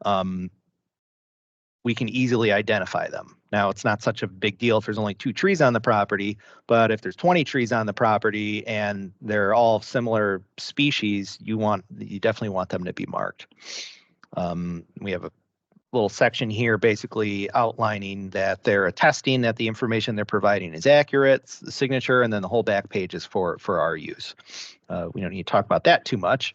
Speaker 3: we can easily identify them. Now, it's not such a big deal if there's only 2 trees on the property, but if there's 20 trees on the property and they're all similar species, you definitely want them to be marked. We have a little section here basically outlining that they're attesting that the information they're providing is accurate, the signature, and then the whole back page is for our use. We don't need to talk about that too much.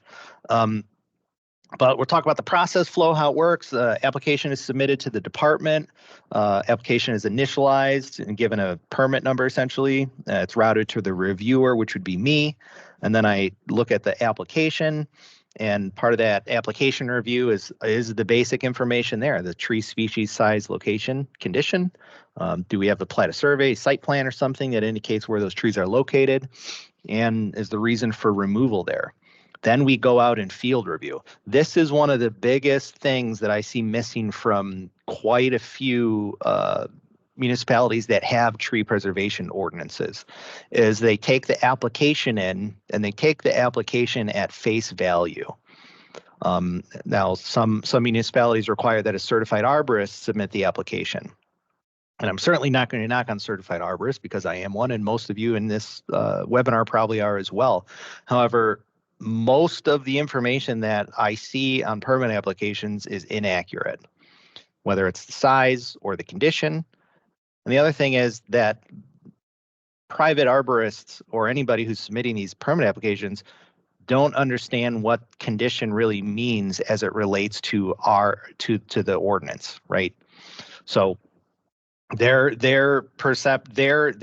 Speaker 3: But we'll talk about the process flow, how it works. Application is submitted to the department. Application is initialized and given a permit number, essentially. It's routed to the reviewer, which would be me. And then I look at the application. And part of that application review is the basic information there, the tree species, size, location, condition. Do we have a plat of survey, site plan, or something that indicates where those trees are located? And is the reason for removal there? Then we go out and field review. This is one of the biggest things that I see missing from quite a few municipalities that have tree preservation ordinances, is they take the application in and they take the application at face value. Now, some municipalities require that a certified arborist submit the application. And I'm certainly not going to knock on certified arborists because I am one, and most of you in this webinar probably are as well. However, most of the information that I see on permit applications is inaccurate, whether it's the size or the condition. And the other thing is that private arborists or anybody who's submitting these permit applications don't understand what condition really means as it relates to the ordinance, right? So they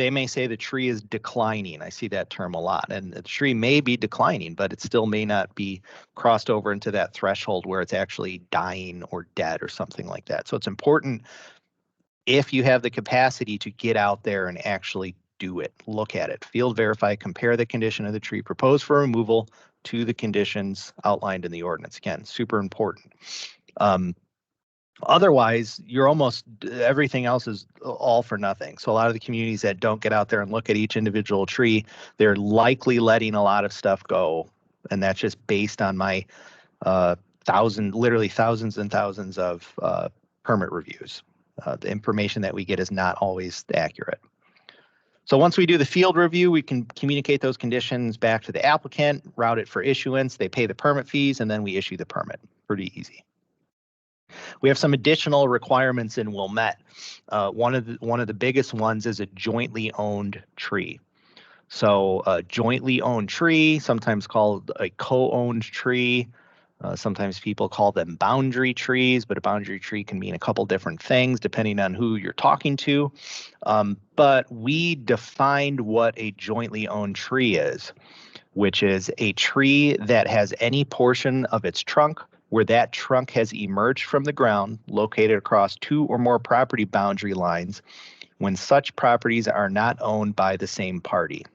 Speaker 3: may say the tree is declining. I see that term a lot, and the tree may be declining, but it still may not be crossed over into that threshold where it's actually dying or dead or something like that. So it's important, if you have the capacity, to get out there and actually do it, look at it, field verify, compare the condition of the tree proposed for removal to the conditions outlined in the ordinance. Again, super important. Otherwise, everything else is all for nothing. So a lot of the communities that don't get out there and look at each individual tree, they're likely letting a lot of stuff go. And that's just based on my literally thousands and thousands of permit reviews. The information that we get is not always accurate. So once we do the field review, we can communicate those conditions back to the applicant, route it for issuance, they pay the permit fees, and then we issue the permit. Pretty easy. We have some additional requirements in Wilmette. One of the biggest ones is a jointly owned tree. So a jointly owned tree, sometimes called a co-owned tree. Sometimes people call them boundary trees, but a boundary tree can mean a couple different things depending on who you're talking to. But we defined what a jointly owned tree is, which is a tree that has any portion of its trunk where that trunk has emerged from the ground, located across 2 or more property boundary lines, when such properties are not owned by the same party.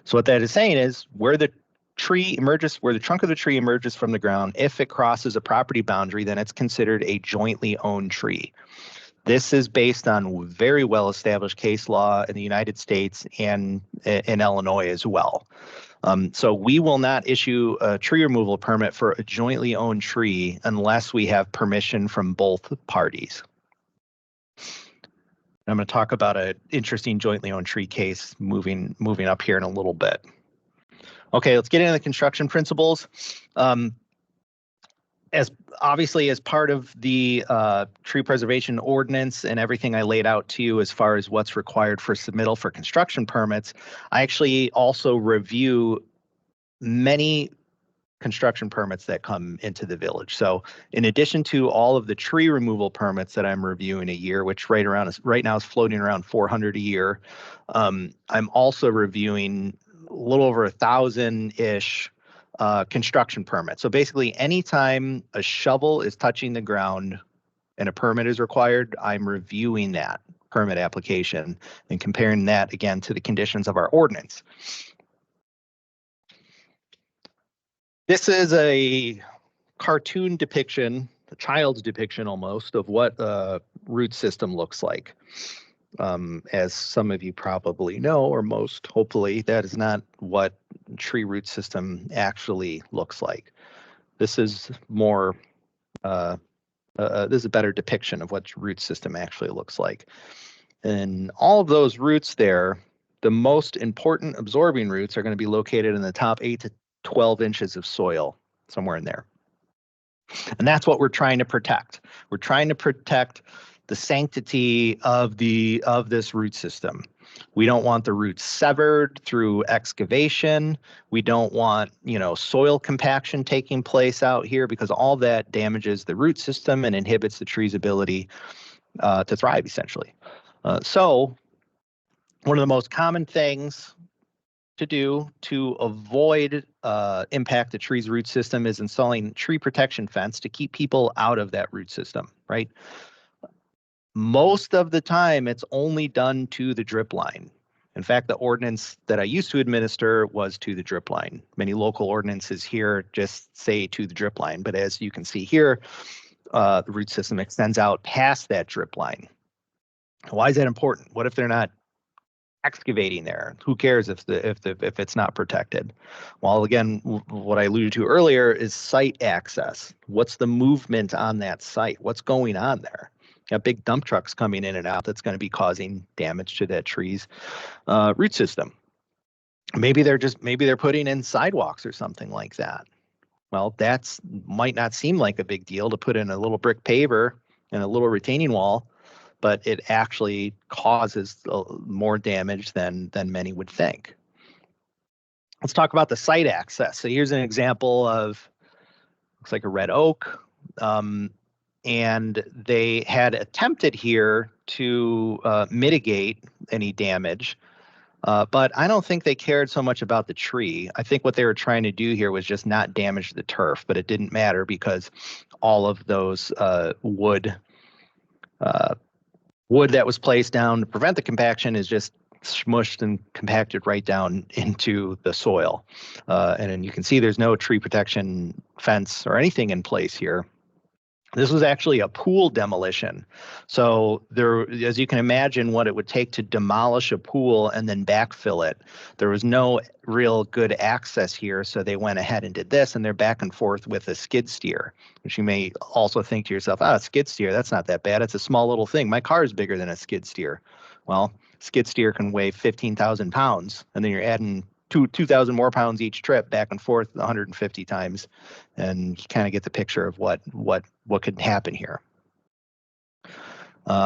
Speaker 3: So what that is saying is where the trunk of the tree emerges from the ground, if it crosses a property boundary, then it's considered a jointly owned tree. This is based on very well-established case law in the United States and in Illinois as well. So we will not issue a tree removal permit for a jointly owned tree unless we have permission from both parties. I'm going to talk about an interesting jointly owned tree case moving up here in a little bit. Okay, let's get into the construction principles. As obviously as part of the tree preservation ordinance and everything I laid out to you as far as what's required for submittal for construction permits, I actually also review many construction permits that come into the village. So in addition to all of the tree removal permits that I'm reviewing a year, which right now is floating around 400 a year, I'm also reviewing a little over 1,000-ish construction permits. So basically, anytime a shovel is touching the ground and a permit is required, I'm reviewing that permit application and comparing that again to the conditions of our ordinance. This is a cartoon depiction, a child's depiction almost, of what a root system looks like. As some of you probably know, or most hopefully, that is not what tree root system actually looks like. This is more, this is a better depiction of what root system actually looks like. And all of those roots there, the most important absorbing roots are going to be located in the top 8 to 12 inches of soil, somewhere in there. And that's what we're trying to protect. We're trying to protect the sanctity of this root system. We don't want the roots severed through excavation. We don't want, soil compaction taking place out here, because all that damages the root system and inhibits the tree's ability to thrive, essentially. So one of the most common things to do to avoid impact the tree's root system is installing tree protection fence to keep people out of that root system, right? Most of the time, it's only done to the drip line. In fact, the ordinance that I used to administer was to the drip line. Many local ordinances here just say to the drip line, but as you can see here, the root system extends out past that drip line. Why is that important? What if they're not excavating there? Who cares if it's not protected? Well, again, what I alluded to earlier is site access. What's the movement on that site? What's going on there? Got big dump trucks coming in and out that's going to be causing damage to that tree's root system. Maybe they're putting in sidewalks or something like that. Well, might not seem like a big deal to put in a little brick paver and a little retaining wall, but it actually causes more damage than many would think. Let's talk about the site access. So here's an example of, looks like a red oak. And they had attempted here to mitigate any damage, but I don't think they cared so much about the tree. I think what they were trying to do here was just not damage the turf, but it didn't matter because all of those wood that was placed down to prevent the compaction is just smushed and compacted right down into the soil. And then you can see there's no tree protection fence or anything in place here. This was actually a pool demolition. So there, as you can imagine, what it would take to demolish a pool and then backfill it, there was no real good access here. So they went ahead and did this, and they're back and forth with a skid steer, which you may also think to yourself, a skid steer, that's not that bad. It's a small little thing. My car is bigger than a skid steer. Well, skid steer can weigh 15,000 pounds, and then you're adding 2,000 more pounds each trip back and forth 150 times, and you kind of get the picture of what could happen here.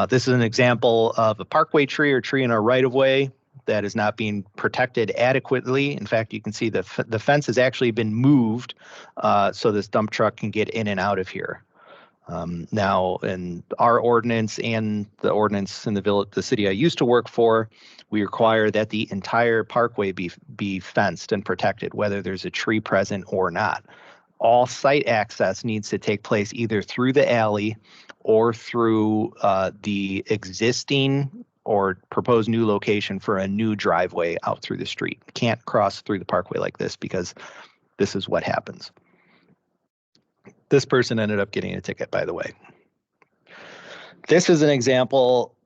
Speaker 3: This is an example of a parkway tree or tree in our right-of-way that is not being protected adequately. In fact, you can see the fence has actually been moved so this dump truck can get in and out of here. Now, in our ordinance and the ordinance in the city I used to work for, we require that the entire parkway be fenced and protected, whether there's a tree present or not. All site access needs to take place either through the alley or through the existing or proposed new location for a new driveway out through the street. Can't cross through the parkway like this because this is what happens. This person ended up getting a ticket, by the way. This is an example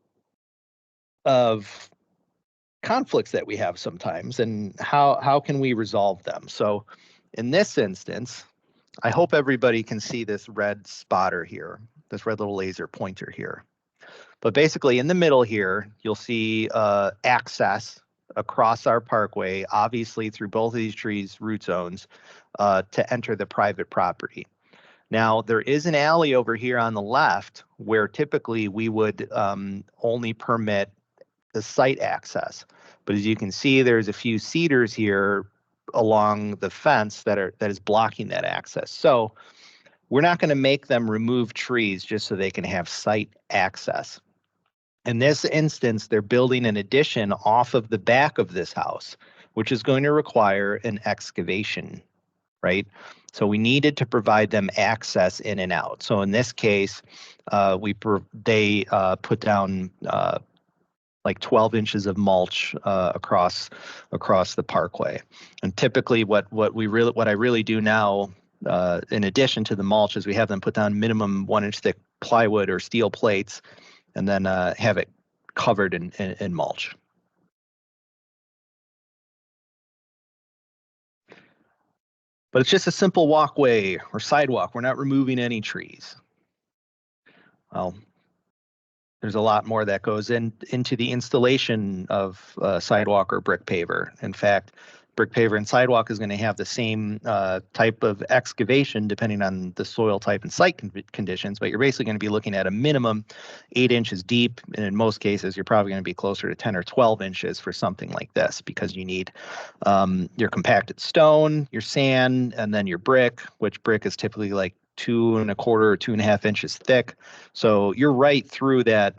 Speaker 3: of conflicts that we have sometimes and how can we resolve them. So in this instance, I hope everybody can see this red spotter here, this red little laser pointer here. But basically in the middle here, you'll see access across our parkway, obviously through both of these trees' root zones, to enter the private property. Now, there is an alley over here on the left where typically we would only permit the site access. But as you can see, there's a few cedars here along the fence that is blocking that access. So we're not going to make them remove trees just so they can have site access. In this instance, they're building an addition off of the back of this house, which is going to require an excavation, right? So we needed to provide them access in and out. So in this case, they put down like 12 inches of mulch across the parkway. And typically, what I really do now, in addition to the mulch, is we have them put down minimum 1-inch thick plywood or steel plates, and then have it covered in mulch. But it's just a simple walkway or sidewalk. We're not removing any trees. Well, there's a lot more that goes into the installation of sidewalk or brick paver. In fact, brick paver and sidewalk is going to have the same type of excavation depending on the soil type and site conditions, but you're basically going to be looking at a minimum 8 inches deep, and in most cases you're probably going to be closer to 10 or 12 inches for something like this, because you need your compacted stone, your sand, and then your brick, which brick is typically like 2.25 or 2.5 inches thick. So you're right through that,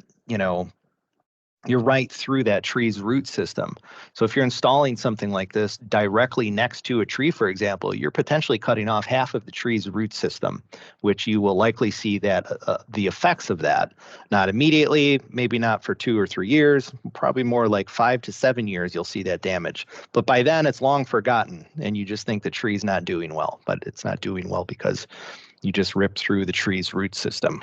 Speaker 3: you're right through that tree's root system. So if you're installing something like this directly next to a tree, for example, you're potentially cutting off half of the tree's root system, which you will likely see that the effects of that, not immediately, maybe not for 2 or 3 years, probably more like 5 to 7 years, you'll see that damage. But by then it's long forgotten and you just think the tree's not doing well, but it's not doing well because you just ripped through the tree's root system.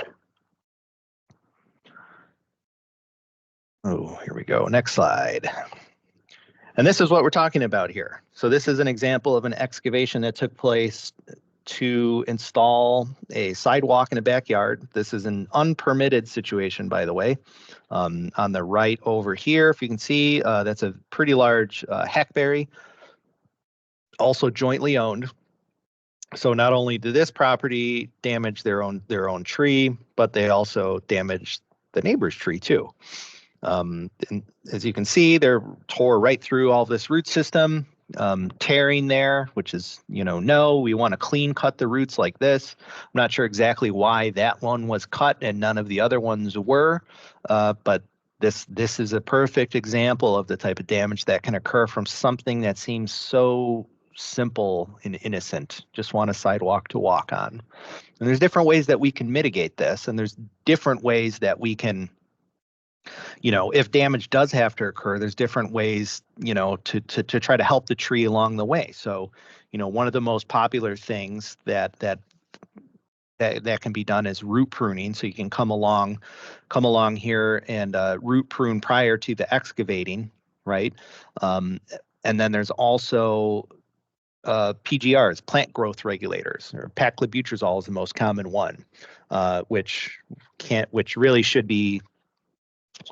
Speaker 3: Oh, here we go. Next slide. And this is what we're talking about here. So this is an example of an excavation that took place to install a sidewalk in a backyard. This is an unpermitted situation, by the way. On the right over here, if you can see, that's a pretty large hackberry, also jointly owned. So not only did this property damage their own tree, but they also damaged the neighbor's tree too. And as you can see, they're tore right through all this root system, tearing there, which is, no, we want to clean cut the roots like this. I'm not sure exactly why that one was cut and none of the other ones were, but this is a perfect example of the type of damage that can occur from something that seems so simple and innocent. Just want a sidewalk to walk on. And there's different ways that we can mitigate this, and there's different ways that we can, if damage does have to occur, there's different ways, to try to help the tree along the way. So, one of the most popular things that can be done is root pruning. So you can come along here and root prune prior to the excavating, right? And then there's also PGRs, plant growth regulators, or paclobutrazol is the most common one, which really should be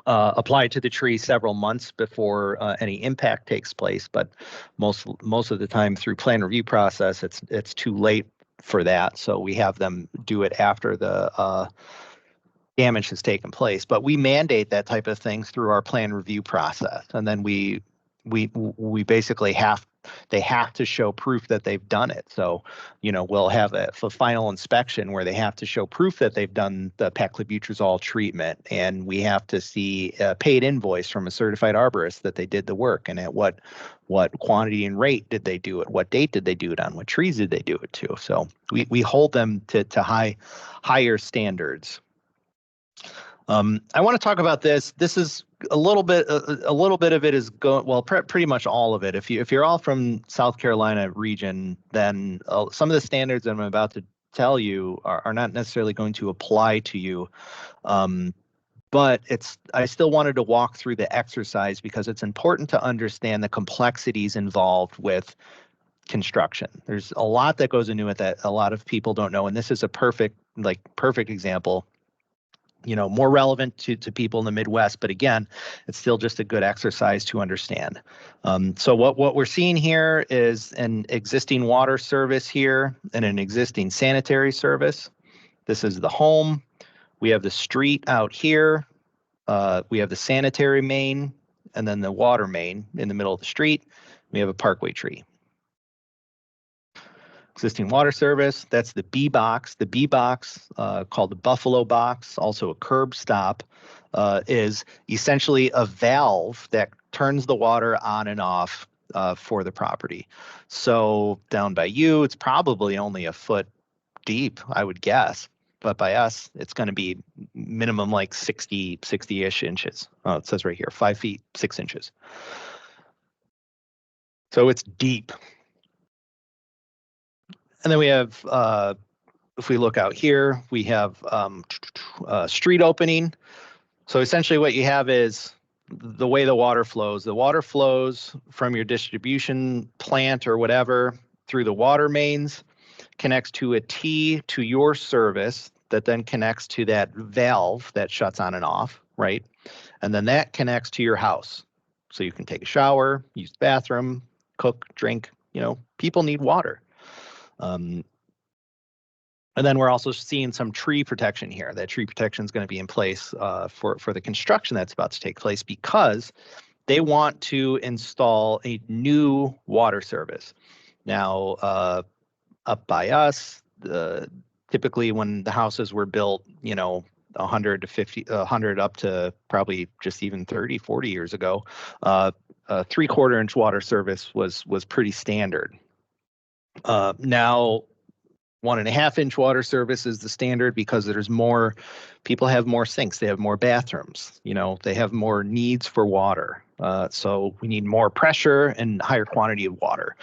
Speaker 3: applied to the tree several months before any impact takes place. But most of the time through plan review process, it's too late for that. So we have them do it after the damage has taken place. But we mandate that type of thing through our plan review process, and then we basically they have to show proof that they've done it. So, we'll have a final inspection where they have to show proof that they've done the paclobutrazol treatment, and we have to see a paid invoice from a certified arborist that they did the work, and at what quantity and rate did they do it, what date did they do it on, what trees did they do it to. So we hold them to higher standards. I want to talk about this. This is a little bit of it is going, well, pretty much all of it. If you're all from South Carolina region, then some of the standards that I'm about to tell you are not necessarily going to apply to you. But I still wanted to walk through the exercise because it's important to understand the complexities involved with construction. There's a lot that goes into it that a lot of people don't know, and this is a perfect example. more relevant to people in the Midwest. But again, it's still just a good exercise to understand. So what we're seeing here is an existing water service here and an existing sanitary service. This is the home. We have the street out here. We have the sanitary main and then the water main in the middle of the street. We have a parkway tree. Existing water service, that's the B box. The B box, called the Buffalo box, also a curb stop, is essentially a valve that turns the water on and off for the property. So down by you, it's probably only a foot deep, I would guess. But by us, it's going to be minimum like 60-ish inches. Oh, it says right here, 5 feet, 6 inches. So it's deep. And then we have, if we look out here, we have street opening. So essentially what you have is the way the water flows. The water flows from your distribution plant or whatever through the water mains, connects to a T to your service that then connects to that valve that shuts on and off, right? And then that connects to your house. So you can take a shower, use the bathroom, cook, drink, people need water. And then we're also seeing some tree protection here. That tree protection is going to be in place for the construction that's about to take place because they want to install a new water service. Now, up by us, typically when the houses were built, 100 to 50, 100 up to probably just even 30, 40 years ago, a 3/4 inch water service was pretty standard. Now 1.5 inch water service is the standard because there's more, people have more sinks, they have more bathrooms, they have more needs for water. So we need more pressure and higher quantity of water.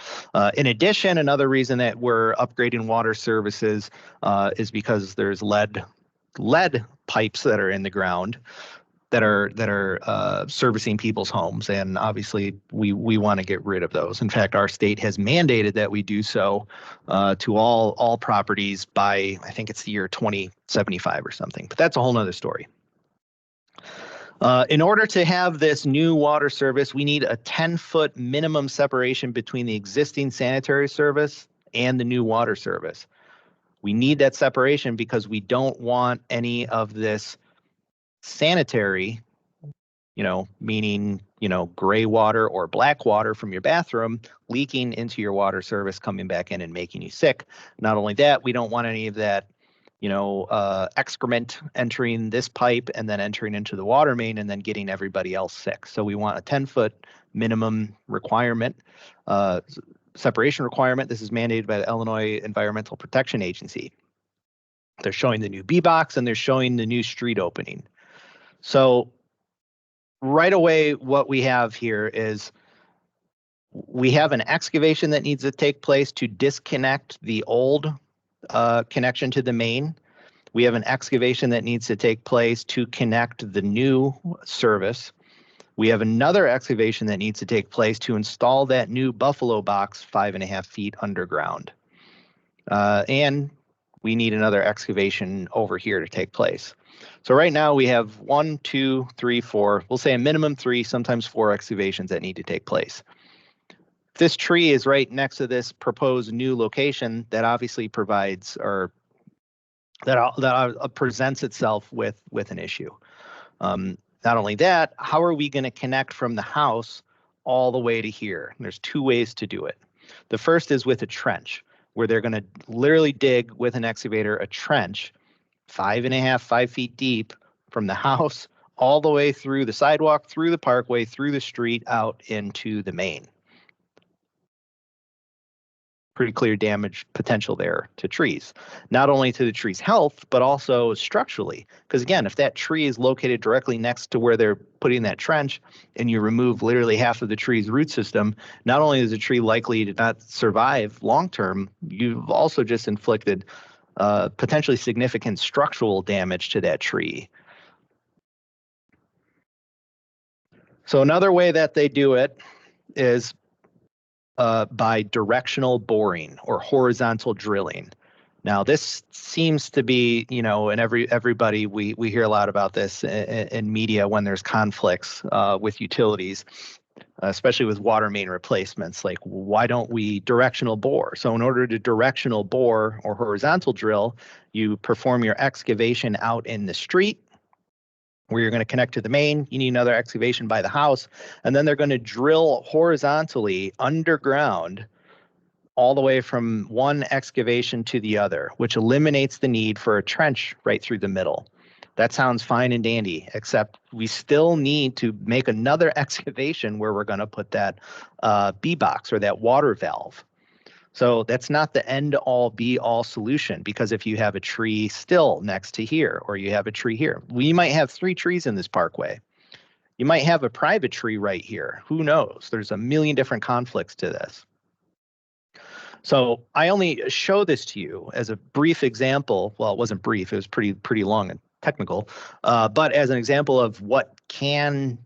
Speaker 3: In addition, another reason that we're upgrading water services is because there's lead pipes that are in the ground that are servicing people's homes, and obviously we want to get rid of those. In fact, our state has mandated that we do so to all properties by, I think it's the year 2075 or something, but that's a whole nother story. In order to have this new water service, we need a 10-foot minimum separation between the existing sanitary service and the new water service. We need that separation because we don't want any of this sanitary, meaning, gray water or black water from your bathroom leaking into your water service, coming back in and making you sick. Not only that, we don't want any of that, excrement entering this pipe and then entering into the water main and then getting everybody else sick. So we want a 10-foot minimum requirement, separation requirement. This is mandated by the Illinois Environmental Protection Agency. They're showing the new B box and they're showing the new street opening. So right away, what we have here is we have an excavation that needs to take place to disconnect the old connection to the main. We have an excavation that needs to take place to connect the new service. We have another excavation that needs to take place to install that new Buffalo box 5.5 feet underground. And we need another excavation over here to take place. So right now we have 1, 2, 3, 4, we'll say a minimum 3, sometimes 4 excavations that need to take place. This tree is right next to this proposed new location that obviously provides, or that presents itself with an issue. Not only that, how are we going to connect from the house all the way to here? And there's 2 ways to do it. The first is with a trench, where they're going to literally dig with an excavator a trench 5 feet deep from the house all the way through the sidewalk, through the parkway, through the street, out into the main. Pretty clear damage potential there to trees, not only to the tree's health, but also structurally. Because again, if that tree is located directly next to where they're putting that trench and you remove literally half of the tree's root system, not only is the tree likely to not survive long-term, you've also just inflicted potentially significant structural damage to that tree. So another way that they do it is by directional boring or horizontal drilling. Now, this seems to be, and everybody, we hear a lot about this in media when there's conflicts with utilities, especially with water main replacements. Like, why don't we directional bore? So in order to directional bore or horizontal drill, you perform your excavation out in the street where you're going to connect to the main. You need another excavation by the house, and then they're going to drill horizontally underground all the way from one excavation to the other, which eliminates the need for a trench right through the middle. That sounds fine and dandy, except we still need to make another excavation where we're going to put that B-box or that water valve. So that's not the end-all be-all solution, because if you have a tree still next to here, or you have a tree here, we might have 3 trees in this parkway. You might have a private tree right here. Who knows? There's a million different conflicts to this. So I only show this to you as a brief example. Well, it wasn't brief; it was pretty long and technical. But as an example of what can,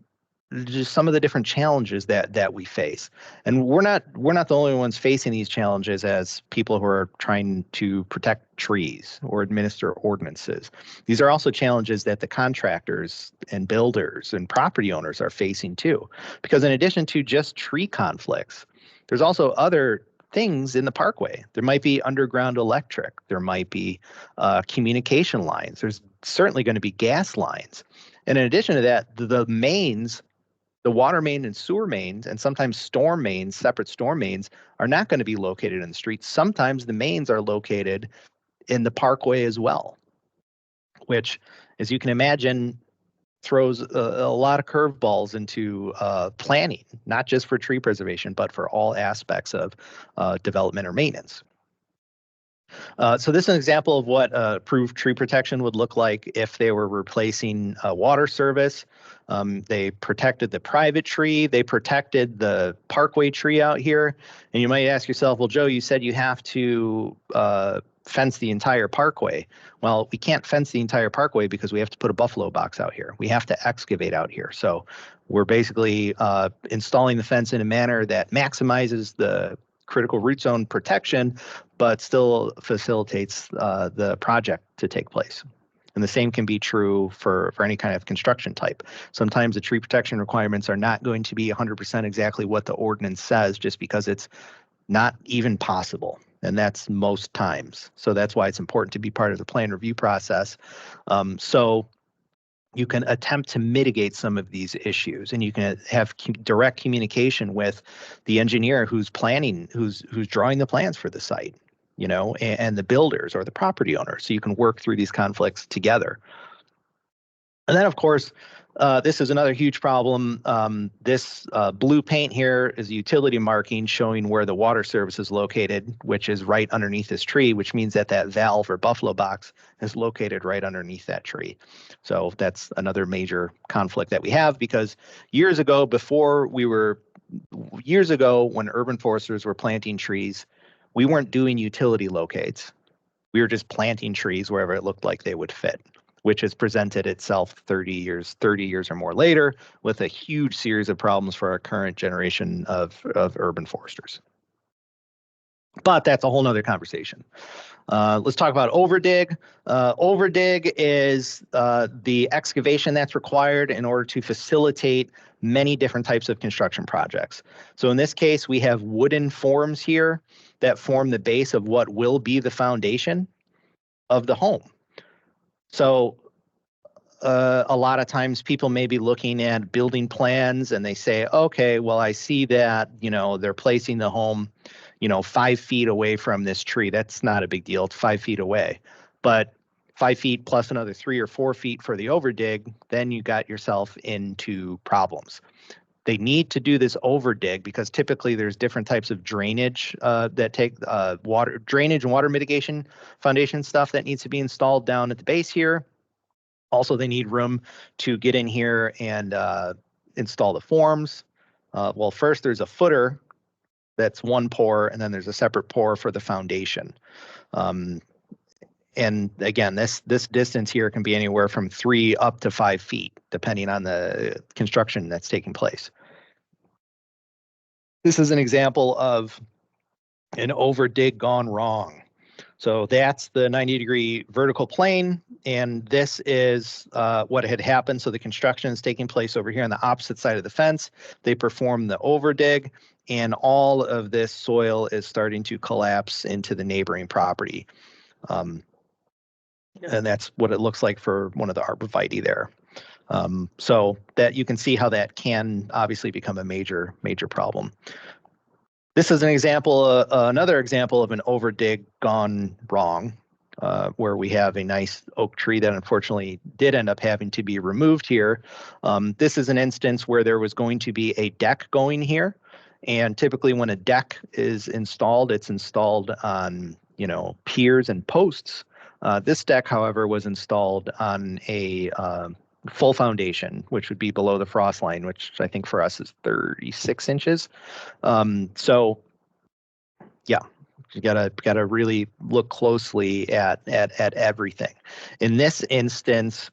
Speaker 3: just some of the different challenges that we face. And we're not the only ones facing these challenges as people who are trying to protect trees or administer ordinances. These are also challenges that the contractors and builders and property owners are facing too, because in addition to just tree conflicts, there's also other things in the parkway. There might be underground electric. There might be communication lines. There's certainly going to be gas lines. And in addition to that, the mains, the water main and sewer mains, and sometimes storm mains, separate storm mains, are not going to be located in the streets. Sometimes the mains are located in the parkway as well, which, as you can imagine, throws a lot of curveballs into planning, not just for tree preservation, but for all aspects of development or maintenance. So this is an example of what approved tree protection would look like if they were replacing a water service. They protected the private tree. They protected the parkway tree out here. And you might ask yourself, well, Joe, you said you have to fence the entire parkway. Well, we can't fence the entire parkway because we have to put a buffalo box out here. We have to excavate out here. So we're basically installing the fence in a manner that maximizes the critical root zone protection, but still facilitates the project to take place. And the same can be true for any kind of construction type. Sometimes the tree protection requirements are not going to be 100% exactly what the ordinance says, just because it's not even possible. And that's most times. So that's why it's important to be part of the plan review process. So you can attempt to mitigate some of these issues, and you can have direct communication with the engineer who's planning, who's drawing the plans for the site, and the builders or the property owner. So you can work through these conflicts together. And then, of course, this is another huge problem. This blue paint here is a utility marking showing where the water service is located, which is right underneath this tree, which means that valve or buffalo box is located right underneath that tree. So that's another major conflict that we have, because years ago, when urban foresters were planting trees, we weren't doing utility locates. We were just planting trees wherever it looked like they would fit, which has presented itself 30 years or more later with a huge series of problems for our current generation of urban foresters. But that's a whole nother conversation. Let's talk about overdig. Overdig is the excavation that's required in order to facilitate many different types of construction projects. So in this case, we have wooden forms here that form the base of what will be the foundation of the home. So a lot of times people may be looking at building plans and they say, okay, well, I see that, they're placing the home, 5 feet away from this tree. That's not a big deal. It's 5 feet away. But 5 feet plus another 3 or 4 feet for the overdig, then you got yourself into problems. They need to do this overdig because typically there's different types of drainage that take water drainage and water mitigation foundation stuff that needs to be installed down at the base here. Also, they need room to get in here and install the forms. Well, first there's a footer that's one pour, and then there's a separate pour for the foundation. And again, this distance here can be anywhere from 3 up to 5 feet, depending on the construction that's taking place. This is an example of an overdig gone wrong. So that's the 90-degree vertical plane, and this is what had happened. So the construction is taking place over here on the opposite side of the fence. They perform the overdig, and all of this soil is starting to collapse into the neighboring property. And that's what it looks like for one of the arborvitae there. So that you can see how that can obviously become a major problem. This is an example, another example of an overdig gone wrong, where we have a nice oak tree that unfortunately did end up having to be removed here. This is an instance where there was going to be a deck going here. And typically when a deck is installed, it's installed on, piers and posts. This deck, however, was installed on a full foundation, which would be below the frost line, which I think for us is 36 inches. So yeah, you gotta really look closely at everything. In this instance,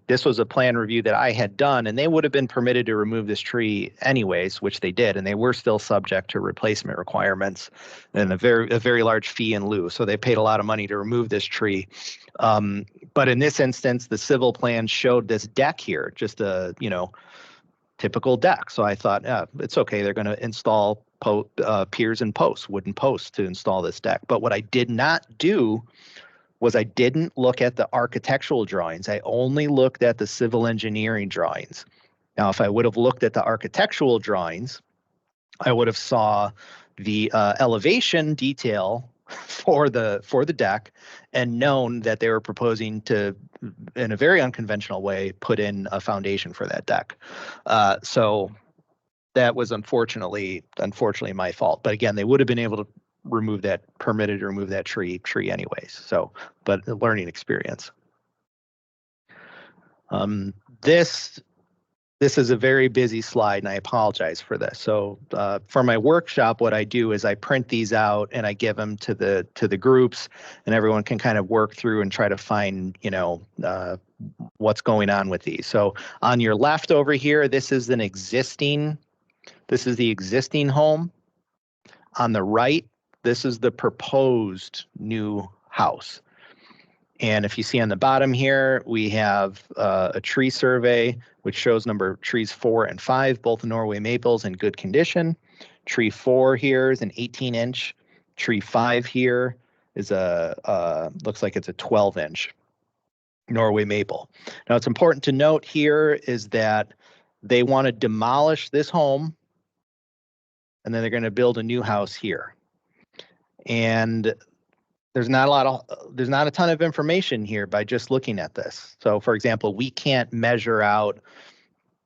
Speaker 3: this was a plan review that I had done, and they would have been permitted to remove this tree anyways, which they did, and they were still subject to replacement requirements and a very large fee in lieu. So they paid a lot of money to remove this tree. But in this instance, the civil plan showed this deck here, just a typical deck. So I thought, yeah, it's okay. They're going to install piers and posts, wooden posts to install this deck. But what I did not do was I didn't look at the architectural drawings. I only looked at the civil engineering drawings. Now, if I would have looked at the architectural drawings, I would have saw the elevation detail for the deck and known that they were proposing to, in a very unconventional way, put in a foundation for that deck. So that was unfortunately my fault. But again, they would have been able to permitted to remove that tree anyways. So, but a learning experience. This is a very busy slide, and I apologize for this. So for my workshop, what I do is I print these out and I give them to the groups, and everyone can kind of work through and try to find, what's going on with these. So on your left over here, this is the existing home. On the right, this is the proposed new house. And if you see on the bottom here, we have a tree survey, which shows number of trees 4 and 5, both Norway maples in good condition. Tree 4 here is an 18-inch. Tree 5 here is looks like it's a 12-inch Norway maple. Now, it's important to note here is that they want to demolish this home, and then they're going to build a new house here. And there's not a ton of information here by just looking at this. So for example, we can't measure out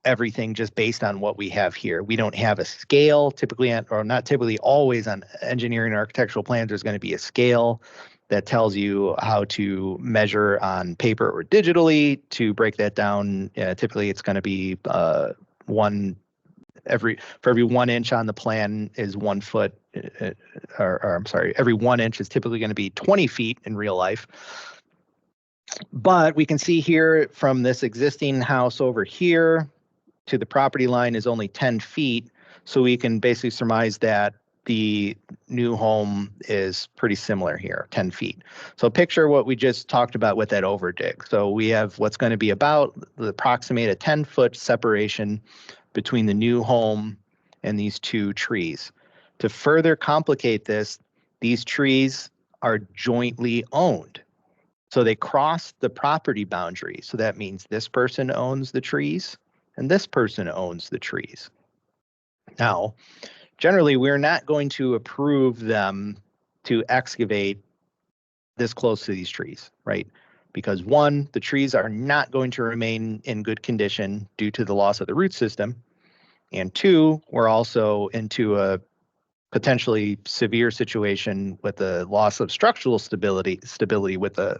Speaker 3: everything just based on what we have here. We don't have a scale typically, or not typically, always on engineering and architectural plans, there's going to be a scale that tells you how to measure on paper or digitally. To break that down, typically it's going to be for every 1 inch on the plan is 1 foot, or I'm sorry, every 1 inch is typically going to be 20 feet in real life. But we can see here from this existing house over here to the property line is only 10 feet. So we can basically surmise that the new home is pretty similar here, 10 feet. So picture what we just talked about with that overdig. So we have what's going to be about approximate a 10-foot separation between the new home and these two trees. To further complicate this, these trees are jointly owned. So they cross the property boundary. So that means this person owns the trees and this person owns the trees. Now, generally, we're not going to approve them to excavate this close to these trees, right? Because one, the trees are not going to remain in good condition due to the loss of the root system. And two, we're also into a potentially severe situation with the loss of structural stability with the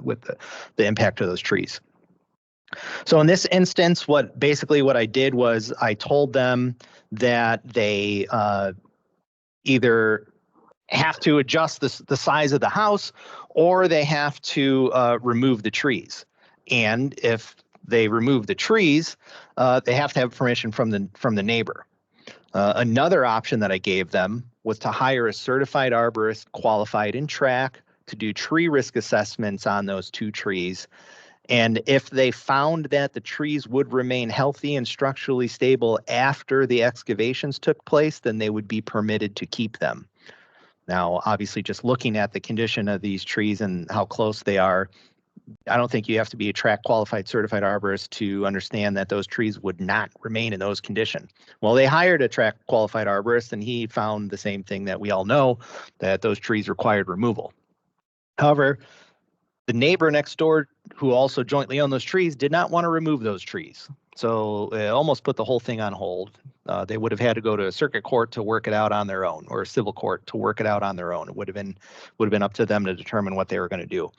Speaker 3: impact of those trees. So in this instance, what I did was I told them that they either have to adjust the size of the house, or they have to remove the trees. And if they remove the trees, they have to have permission from the neighbor. Another option that I gave them was to hire a certified arborist qualified in track to do tree risk assessments on those 2 trees. And if they found that the trees would remain healthy and structurally stable after the excavations took place, then they would be permitted to keep them. Now, obviously, just looking at the condition of these trees and how close they are, I don't think you have to be a tract qualified certified arborist to understand that those trees would not remain in those conditions. Well, they hired a tract qualified arborist and he found the same thing that we all know, that those trees required removal. However, the neighbor next door, who also jointly owned those trees, did not want to remove those trees. So it almost put the whole thing on hold. They would have had to go to a circuit court to work it out on their own, or a civil court to work it out on their own. It would have been up to them to determine what they were going to do.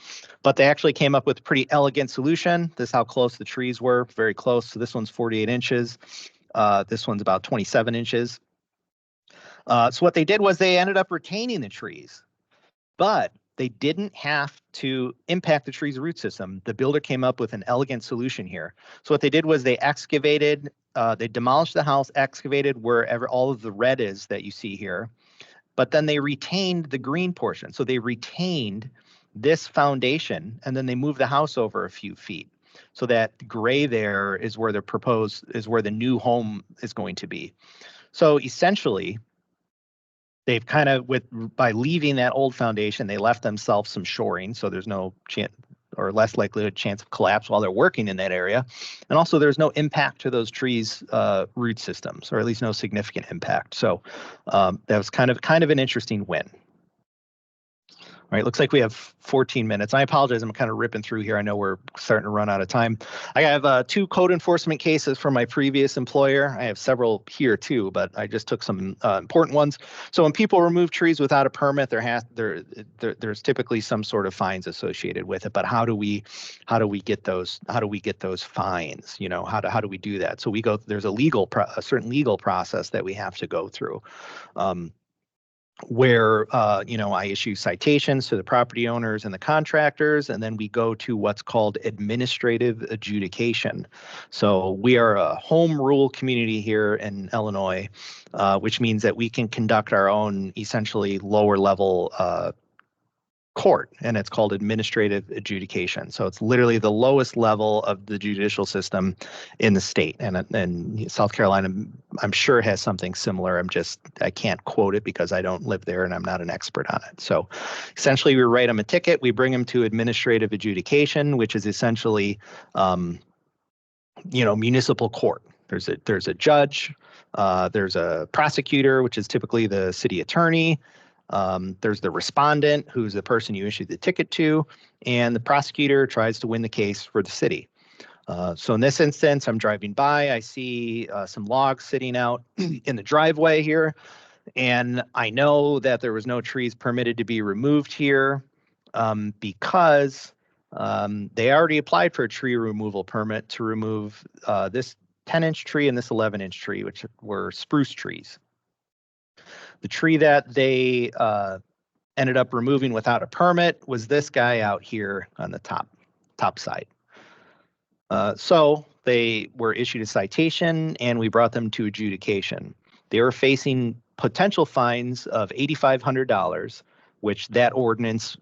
Speaker 3: But they actually came up with a pretty elegant solution. This is how close the trees were, very close. So this one's 48 inches. This one's about 27 inches. So what they did was they ended up retaining the trees, but they didn't have to impact the tree's root system. The builder came up with an elegant solution here. So what they did was they excavated, they demolished the house, excavated wherever all of the red is that you see here, but then they retained the green portion. So they retained this foundation and then they moved the house over a few feet. So that gray there is where the new home is going to be. So essentially, they've kind of, by leaving that old foundation, they left themselves some shoring, so there's no chance or less likelihood chance of collapse while they're working in that area. And also there's no impact to those trees' root systems, or at least no significant impact. So that was kind of an interesting win. All right, looks like we have 14 minutes. I apologize, I'm kind of ripping through here. I know we're starting to run out of time. I have 2 code enforcement cases from my previous employer. I have several here too, but I just took some important ones. So when people remove trees without a permit, there's typically some sort of fines associated with it. But how do we get those fines? You know, how do we do that? So there's a certain legal process that we have to go through. Where I issue citations to the property owners and the contractors, and then we go to what's called administrative adjudication. So we are a home rule community here in Illinois, which means that we can conduct our own essentially lower level court, and it's called administrative adjudication. So it's literally the lowest level of the judicial system in the state. And South Carolina, I'm sure, has something similar. I can't quote it because I don't live there and I'm not an expert on it. So essentially, we write them a ticket, we bring them to administrative adjudication, which is essentially, municipal court. There's a judge, there's a prosecutor, which is typically the city attorney. There's the respondent, who's the person you issued the ticket to, and the prosecutor tries to win the case for the city. So in this instance, I'm driving by, I see some logs sitting out in the driveway here, and I know that there was no trees permitted to be removed here because they already applied for a tree removal permit to remove this 10-inch tree and this 11-inch tree, which were spruce trees. The tree that they ended up removing without a permit was this guy out here on the top side. So they were issued a citation and we brought them to adjudication. They were facing potential fines of $8,500, which that ordinance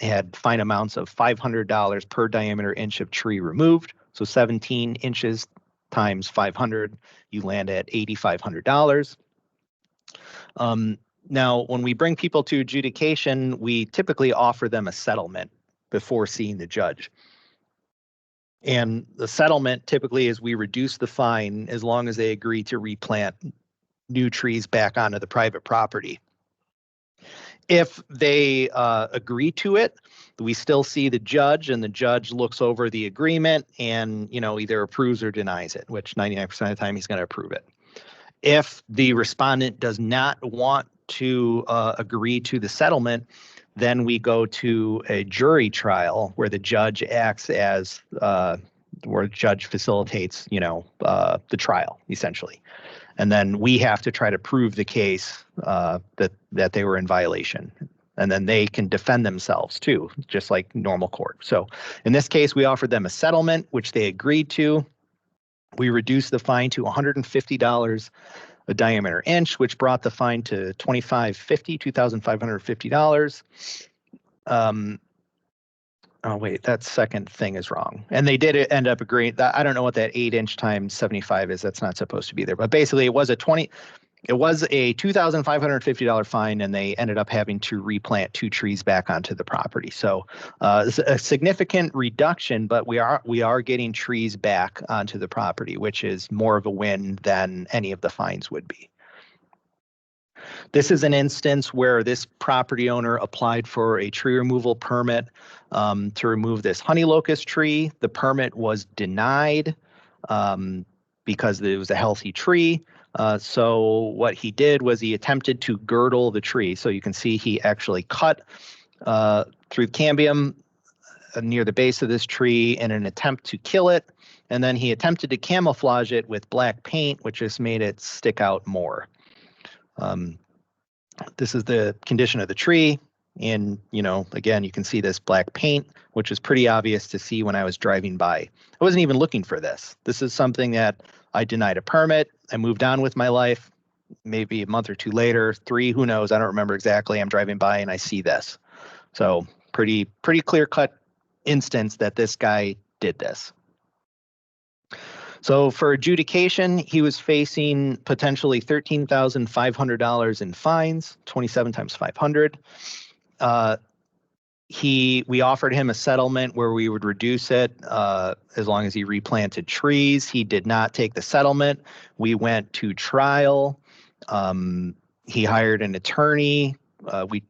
Speaker 3: had fine amounts of $500 per diameter inch of tree removed. So 17 inches times 500, you land at $8,500. Now, when we bring people to adjudication, we typically offer them a settlement before seeing the judge. And the settlement typically is we reduce the fine as long as they agree to replant new trees back onto the private property. If they agree to it, we still see the judge, and the judge looks over the agreement and either approves or denies it, which 99% of the time he's going to approve it. If the respondent does not want to agree to the settlement, then we go to a jury trial where the judge acts as where the judge facilitates, the trial essentially, and then we have to try to prove the case that they were in violation, and then they can defend themselves too, just like normal court. So in this case, we offered them a settlement, which they agreed to. We reduced the fine to $150 a diameter inch, which brought the fine to $2,550. Oh, wait, that second thing is wrong. And they did end up agreeing that I don't know what that 8-inch times 75 is. That's not supposed to be there. But basically it was a $2,550 fine, and they ended up having to replant 2 trees back onto the property. So it's a significant reduction, but we are getting trees back onto the property, which is more of a win than any of the fines would be. This is an instance where this property owner applied for a tree removal permit to remove this honey locust tree. The permit was denied because it was a healthy tree. So what he did was he attempted to girdle the tree. So you can see he actually cut through the cambium near the base of this tree in an attempt to kill it. And then he attempted to camouflage it with black paint, which just made it stick out more. This is the condition of the tree. And, again, you can see this black paint, which is pretty obvious to see when I was driving by. I wasn't even looking for this. This is something that I denied a permit. I moved on with my life. Maybe a month or two later, 3, who knows? I don't remember exactly. I'm driving by and I see this. So pretty clear-cut instance that this guy did this. So for adjudication, he was facing potentially $13,500 in fines, 27 times 500. We offered him a settlement where we would reduce it as long as he replanted trees. He did not take the settlement. We went to trial. He hired an attorney. We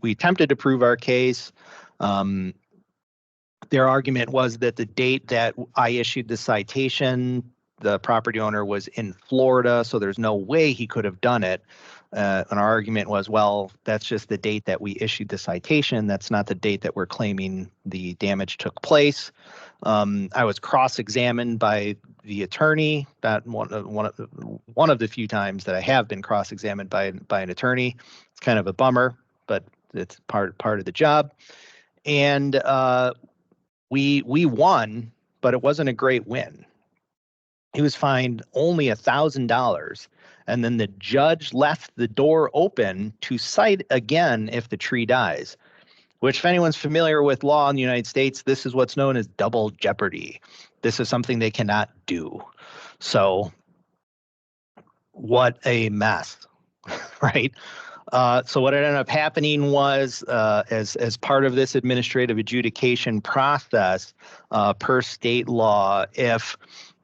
Speaker 3: attempted to prove our case. Their argument was that the date that I issued the citation, the property owner was in Florida, so there's no way he could have done it. And our argument was, well, that's just the date that we issued the citation. That's not the date that we're claiming the damage took place. I was cross-examined by the attorney. That one of the few times that I have been cross-examined by an attorney. It's kind of a bummer, but it's part of the job. And we won, but it wasn't a great win. He was fined only $1,000, and then the judge left the door open to cite again if the tree dies, which if anyone's familiar with law in the United States, this is what's known as double jeopardy. This is something they cannot do. So what a mess, right? So what ended up happening was, as part of this administrative adjudication process, per state law, if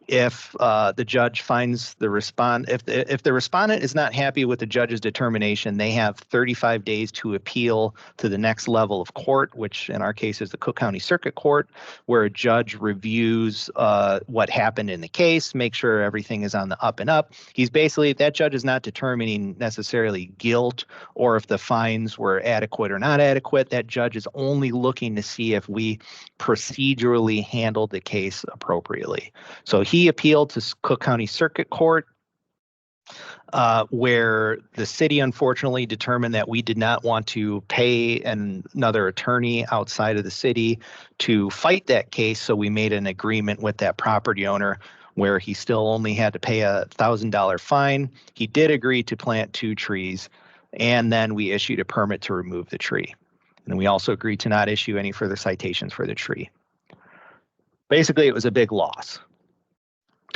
Speaker 3: the judge finds if the respondent is not happy with the judge's determination, they have 35 days to appeal to the next level of court, which in our case is the Cook County Circuit Court, where a judge reviews what happened in the case, make sure everything is on the up and up. That judge is not determining necessarily guilt or if the fines were adequate or not adequate. That judge is only looking to see if we procedurally handled the case appropriately. So he appealed to Cook County Circuit Court, where the city unfortunately determined that we did not want to pay another attorney outside of the city to fight that case. So we made an agreement with that property owner where he still only had to pay a $1,000 fine. He did agree to plant 2 trees, and then we issued a permit to remove the tree. And we also agreed to not issue any further citations for the tree. Basically, it was a big loss.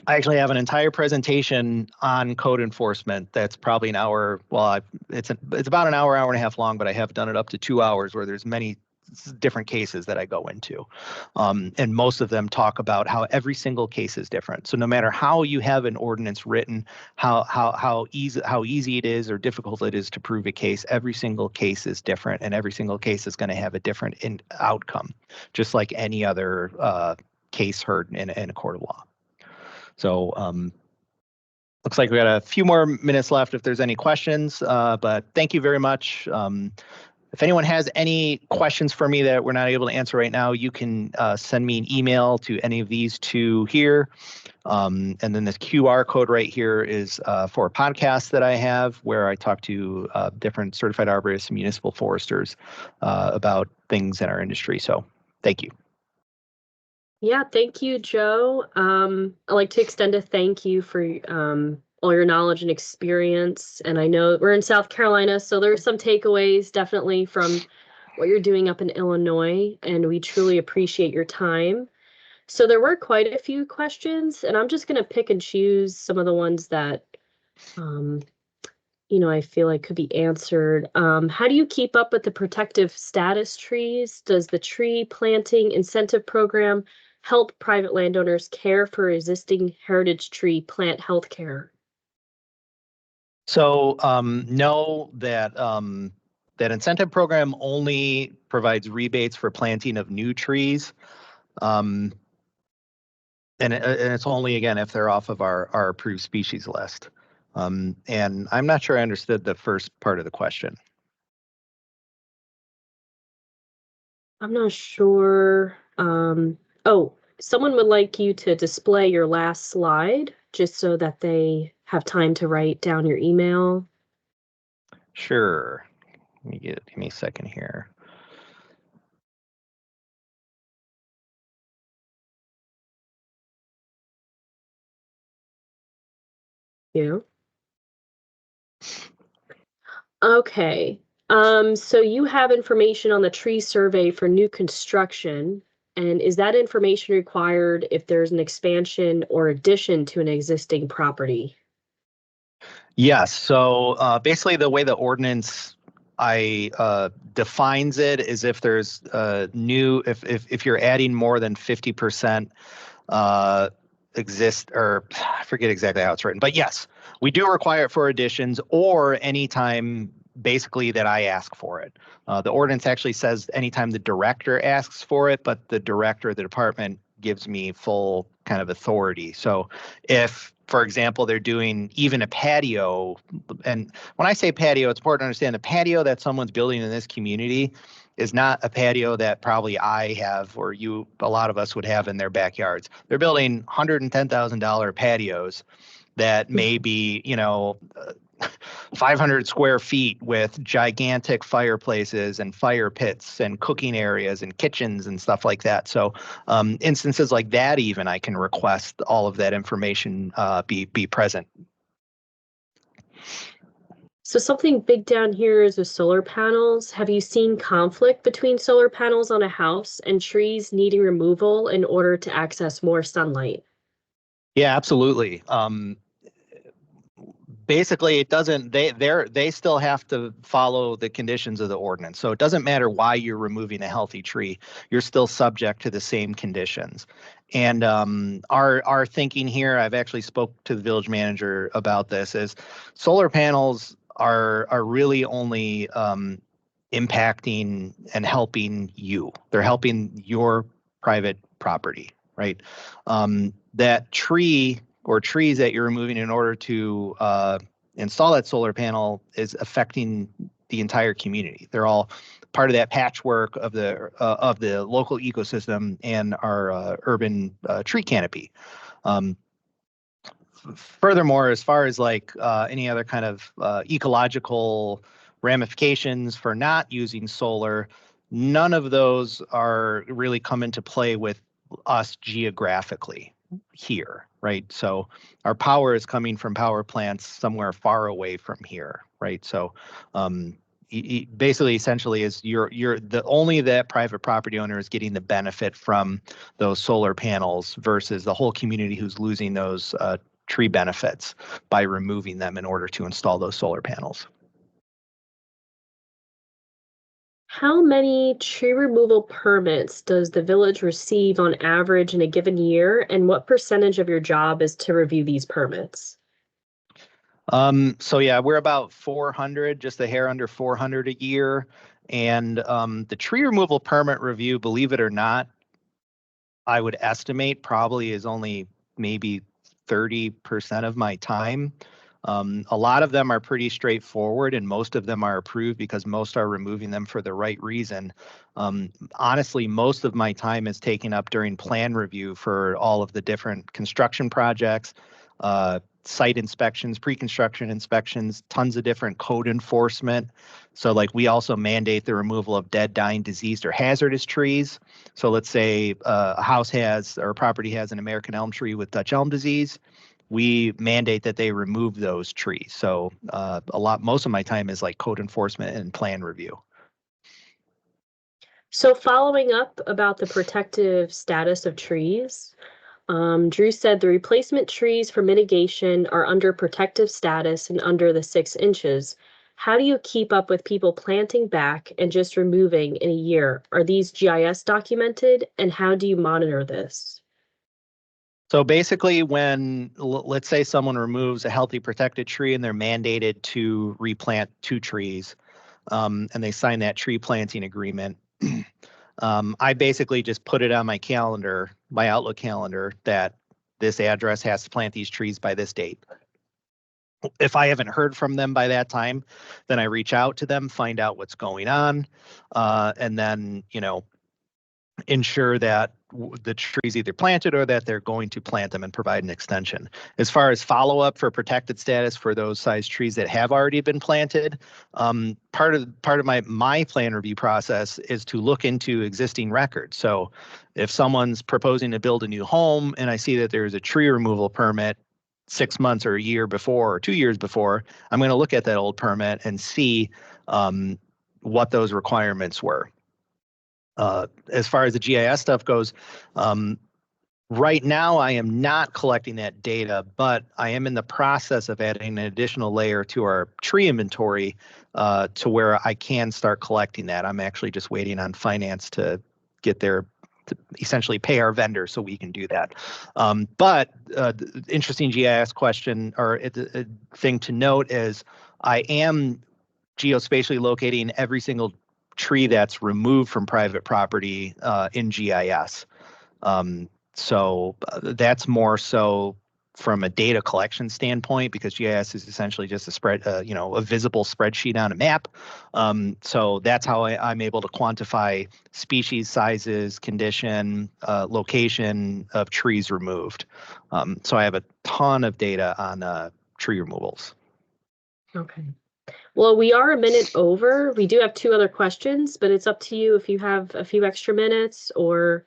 Speaker 3: I actually have an entire presentation on code enforcement that's probably an hour. Well, it's about an hour and a half long, but I have done it up to 2 hours where there's many different cases that I go into. And most of them talk about how every single case is different. So no matter how you have an ordinance written, how easy it is or difficult it is to prove a case, every single case is different, and every single case is going to have a different outcome, just like any other case heard in a court of law. So looks like we got a few more minutes left if there's any questions, but thank you very much. If anyone has any questions for me that we're not able to answer right now, you can send me an email to any of these 2 here. And then this QR code right here is for a podcast that I have where I talk to different certified arborists and municipal foresters about things in our industry. So thank you.
Speaker 1: Yeah, thank you, Joe. I'd like to extend a thank you for all your knowledge and experience. And I know we're in South Carolina, so there's some takeaways definitely from what you're doing up in Illinois, and we truly appreciate your time. So there were quite a few questions, and I'm just going to pick and choose some of the ones that um, I feel like could be answered. How do you keep up with the protective status trees? Does the tree planting incentive program help private landowners care for existing heritage tree plant health care?
Speaker 3: So know that that incentive program only provides rebates for planting of new trees. Um, and it's only, again, if they're off of our approved species list. And I'm not sure I understood the first part of the question.
Speaker 1: I'm not sure. Oh, someone would like you to display your last slide just so that they have time to write down your email.
Speaker 3: Sure. Give me a second here.
Speaker 1: Yeah. Okay. So you have information on the tree survey for new construction, and is that information required if there's an expansion or addition to an existing property?
Speaker 3: Yes. So basically, the way the ordinance I defines it is if there's new, if you're adding more than 50% uh, exist, or I forget exactly how it's written, but yes, we do require it for additions or anytime basically that I ask for it. The ordinance actually says anytime the director asks for it, but the director of the department gives me full kind of authority. So if, for example, they're doing even a patio, and when I say patio, it's important to understand the patio that someone's building in this community is not a patio that probably I have or a lot of us would have in their backyards. They're building $110,000 patios that may be, 500 square feet with gigantic fireplaces and fire pits and cooking areas and kitchens and stuff like that. So instances like that, even I can request all of that information be present.
Speaker 1: So something big down here is with solar panels. Have you seen conflict between solar panels on a house and trees needing removal in order to access more sunlight?
Speaker 3: Yeah, absolutely. Basically, it doesn't, they still have to follow the conditions of the ordinance. So it doesn't matter why you're removing a healthy tree, you're still subject to the same conditions. And our thinking here, I've actually spoke to the village manager about this, is solar panels are really only impacting and helping you. They're helping your private property, right? That tree or trees that you're removing in order to install that solar panel is affecting the entire community. They're all part of that patchwork of the local ecosystem and our urban tree canopy. Um, Furthermore, as far as like any other kind of ecological ramifications for not using solar, none of those are really come into play with us geographically here, right? So our power is coming from power plants somewhere far away from here, right? So basically, essentially, is you're the only that private property owner is getting the benefit from those solar panels versus the whole community who's losing those tree benefits by removing them in order to install those solar panels.
Speaker 1: How many tree removal permits does the village receive on average in a given year, and what percentage of your job is to review these permits?
Speaker 3: So yeah, we're about 400, just a hair under 400 a year. And the tree removal permit review, believe it or not, I would estimate probably is only maybe 30% of my time. A lot of them are pretty straightforward, and most of them are approved because most are removing them for the right reason. Honestly, most of my time is taken up during plan review for all of the different construction projects, site inspections, pre-construction inspections, tons of different code enforcement. So like we also mandate the removal of dead, dying, diseased, or hazardous trees. So let's say a house has or a property has an American elm tree with Dutch elm disease. We mandate that they remove those trees. So most of my time is like code enforcement and plan review.
Speaker 1: So following up about the protective status of trees, Drew said the replacement trees for mitigation are under protective status and under the 6 inches. How do you keep up with people planting back and just removing in a year? Are these GIS documented, and how do you monitor this?
Speaker 3: So basically, when let's say someone removes a healthy protected tree and they're mandated to replant 2 trees, and they sign that tree planting agreement, I basically just put it on my calendar, my Outlook calendar, that this address has to plant these trees by this date. If I haven't heard from them by that time, then I reach out to them, find out what's going on, and then, ensure that the tree's either planted or that they're going to plant them and provide an extension. As far as follow-up for protected status for those size trees that have already been planted, part of my plan review process is to look into existing records. So if someone's proposing to build a new home and I see that there's a tree removal permit 6 months or a year before or 2 years before, I'm going to look at that old permit and see what those requirements were. As far as the GIS stuff goes, right now I am not collecting that data, but I am in the process of adding an additional layer to our tree inventory to where I can start collecting that. I'm actually just waiting on finance to get there to essentially pay our vendor so we can do that. But the interesting GIS question or a thing to note is I am geospatially locating every single tree that's removed from private property in GIS. So that's more so from a data collection standpoint, because GIS is essentially just a spread, a visible spreadsheet on a map. So that's how I'm able to quantify species, sizes, condition, location of trees removed. So I have a ton of data on tree removals.
Speaker 1: Okay. Well, we are a minute over. We do have 2 other questions, but it's up to you if you have a few extra minutes, or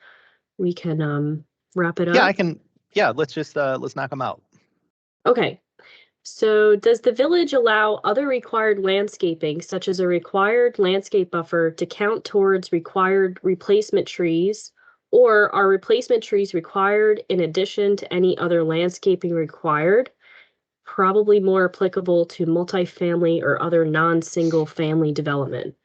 Speaker 1: we can wrap it up.
Speaker 3: Yeah, I can. Yeah, let's knock them out.
Speaker 1: Okay. So does the village allow other required landscaping, such as a required landscape buffer, to count towards required replacement trees? Or are replacement trees required in addition to any other landscaping required? Probably more applicable to multifamily or other non-single family development.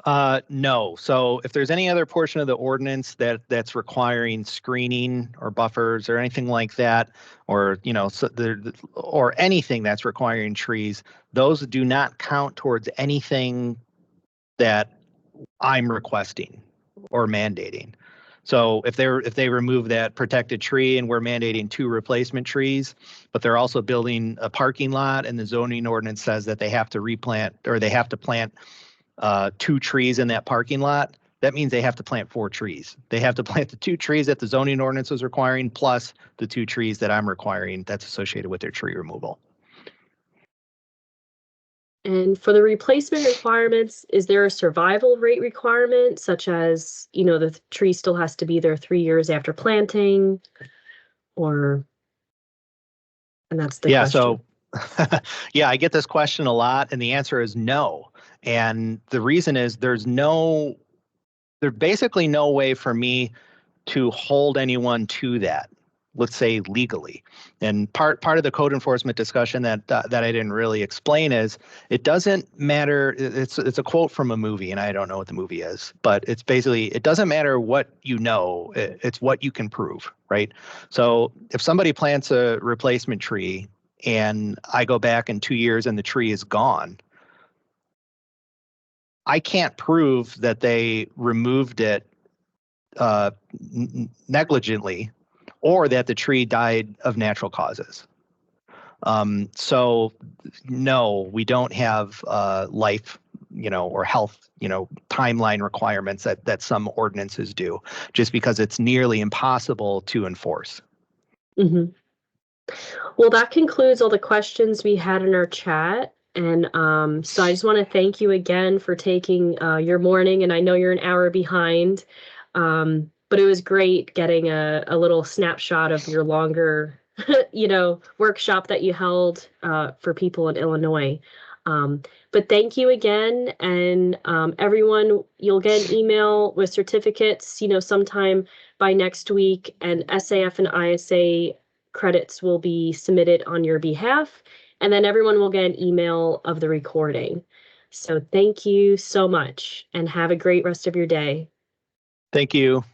Speaker 3: No. So if there's any other portion of the ordinance that's requiring screening or buffers or anything like that, or or anything that's requiring trees, those do not count towards anything that I'm requesting or mandating. So if they remove that protected tree and we're mandating 2 replacement trees, but they're also building a parking lot and the zoning ordinance says that they have to replant or they have to plant 2 trees in that parking lot, that means they have to plant 4 trees. They have to plant the 2 trees that the zoning ordinance is requiring, plus the 2 trees that I'm requiring that's associated with their tree removal.
Speaker 1: And for the replacement requirements, is there a survival rate requirement, such as, the tree still has to be there 3 years after planting, and that's the question.
Speaker 3: So yeah, I get this question a lot, and the answer is no. And the reason is there's basically no way for me to hold anyone to that, let's say legally. And part of the code enforcement discussion that I didn't really explain is it doesn't matter. It's a quote from a movie, and I don't know what the movie is, but it's basically it doesn't matter what you know, it's what you can prove, right? So if somebody plants a replacement tree and I go back in 2 years and the tree is gone, I can't prove that they removed it negligently or that the tree died of natural causes. So no, we don't have life, or health, timeline requirements that some ordinances do, just because it's nearly impossible to enforce.
Speaker 1: Mm-hmm. Well, that concludes all the questions we had in our chat. And so I just want to thank you again for taking your morning. And I know you're an hour behind, but it was great getting a little snapshot of your longer, workshop that you held for people in Illinois. But thank you again. And everyone, you'll get an email with certificates, sometime by next week, and SAF and ISA credits will be submitted on your behalf. And then everyone will get an email of the recording. So thank you so much and have a great rest of your day.
Speaker 3: Thank you.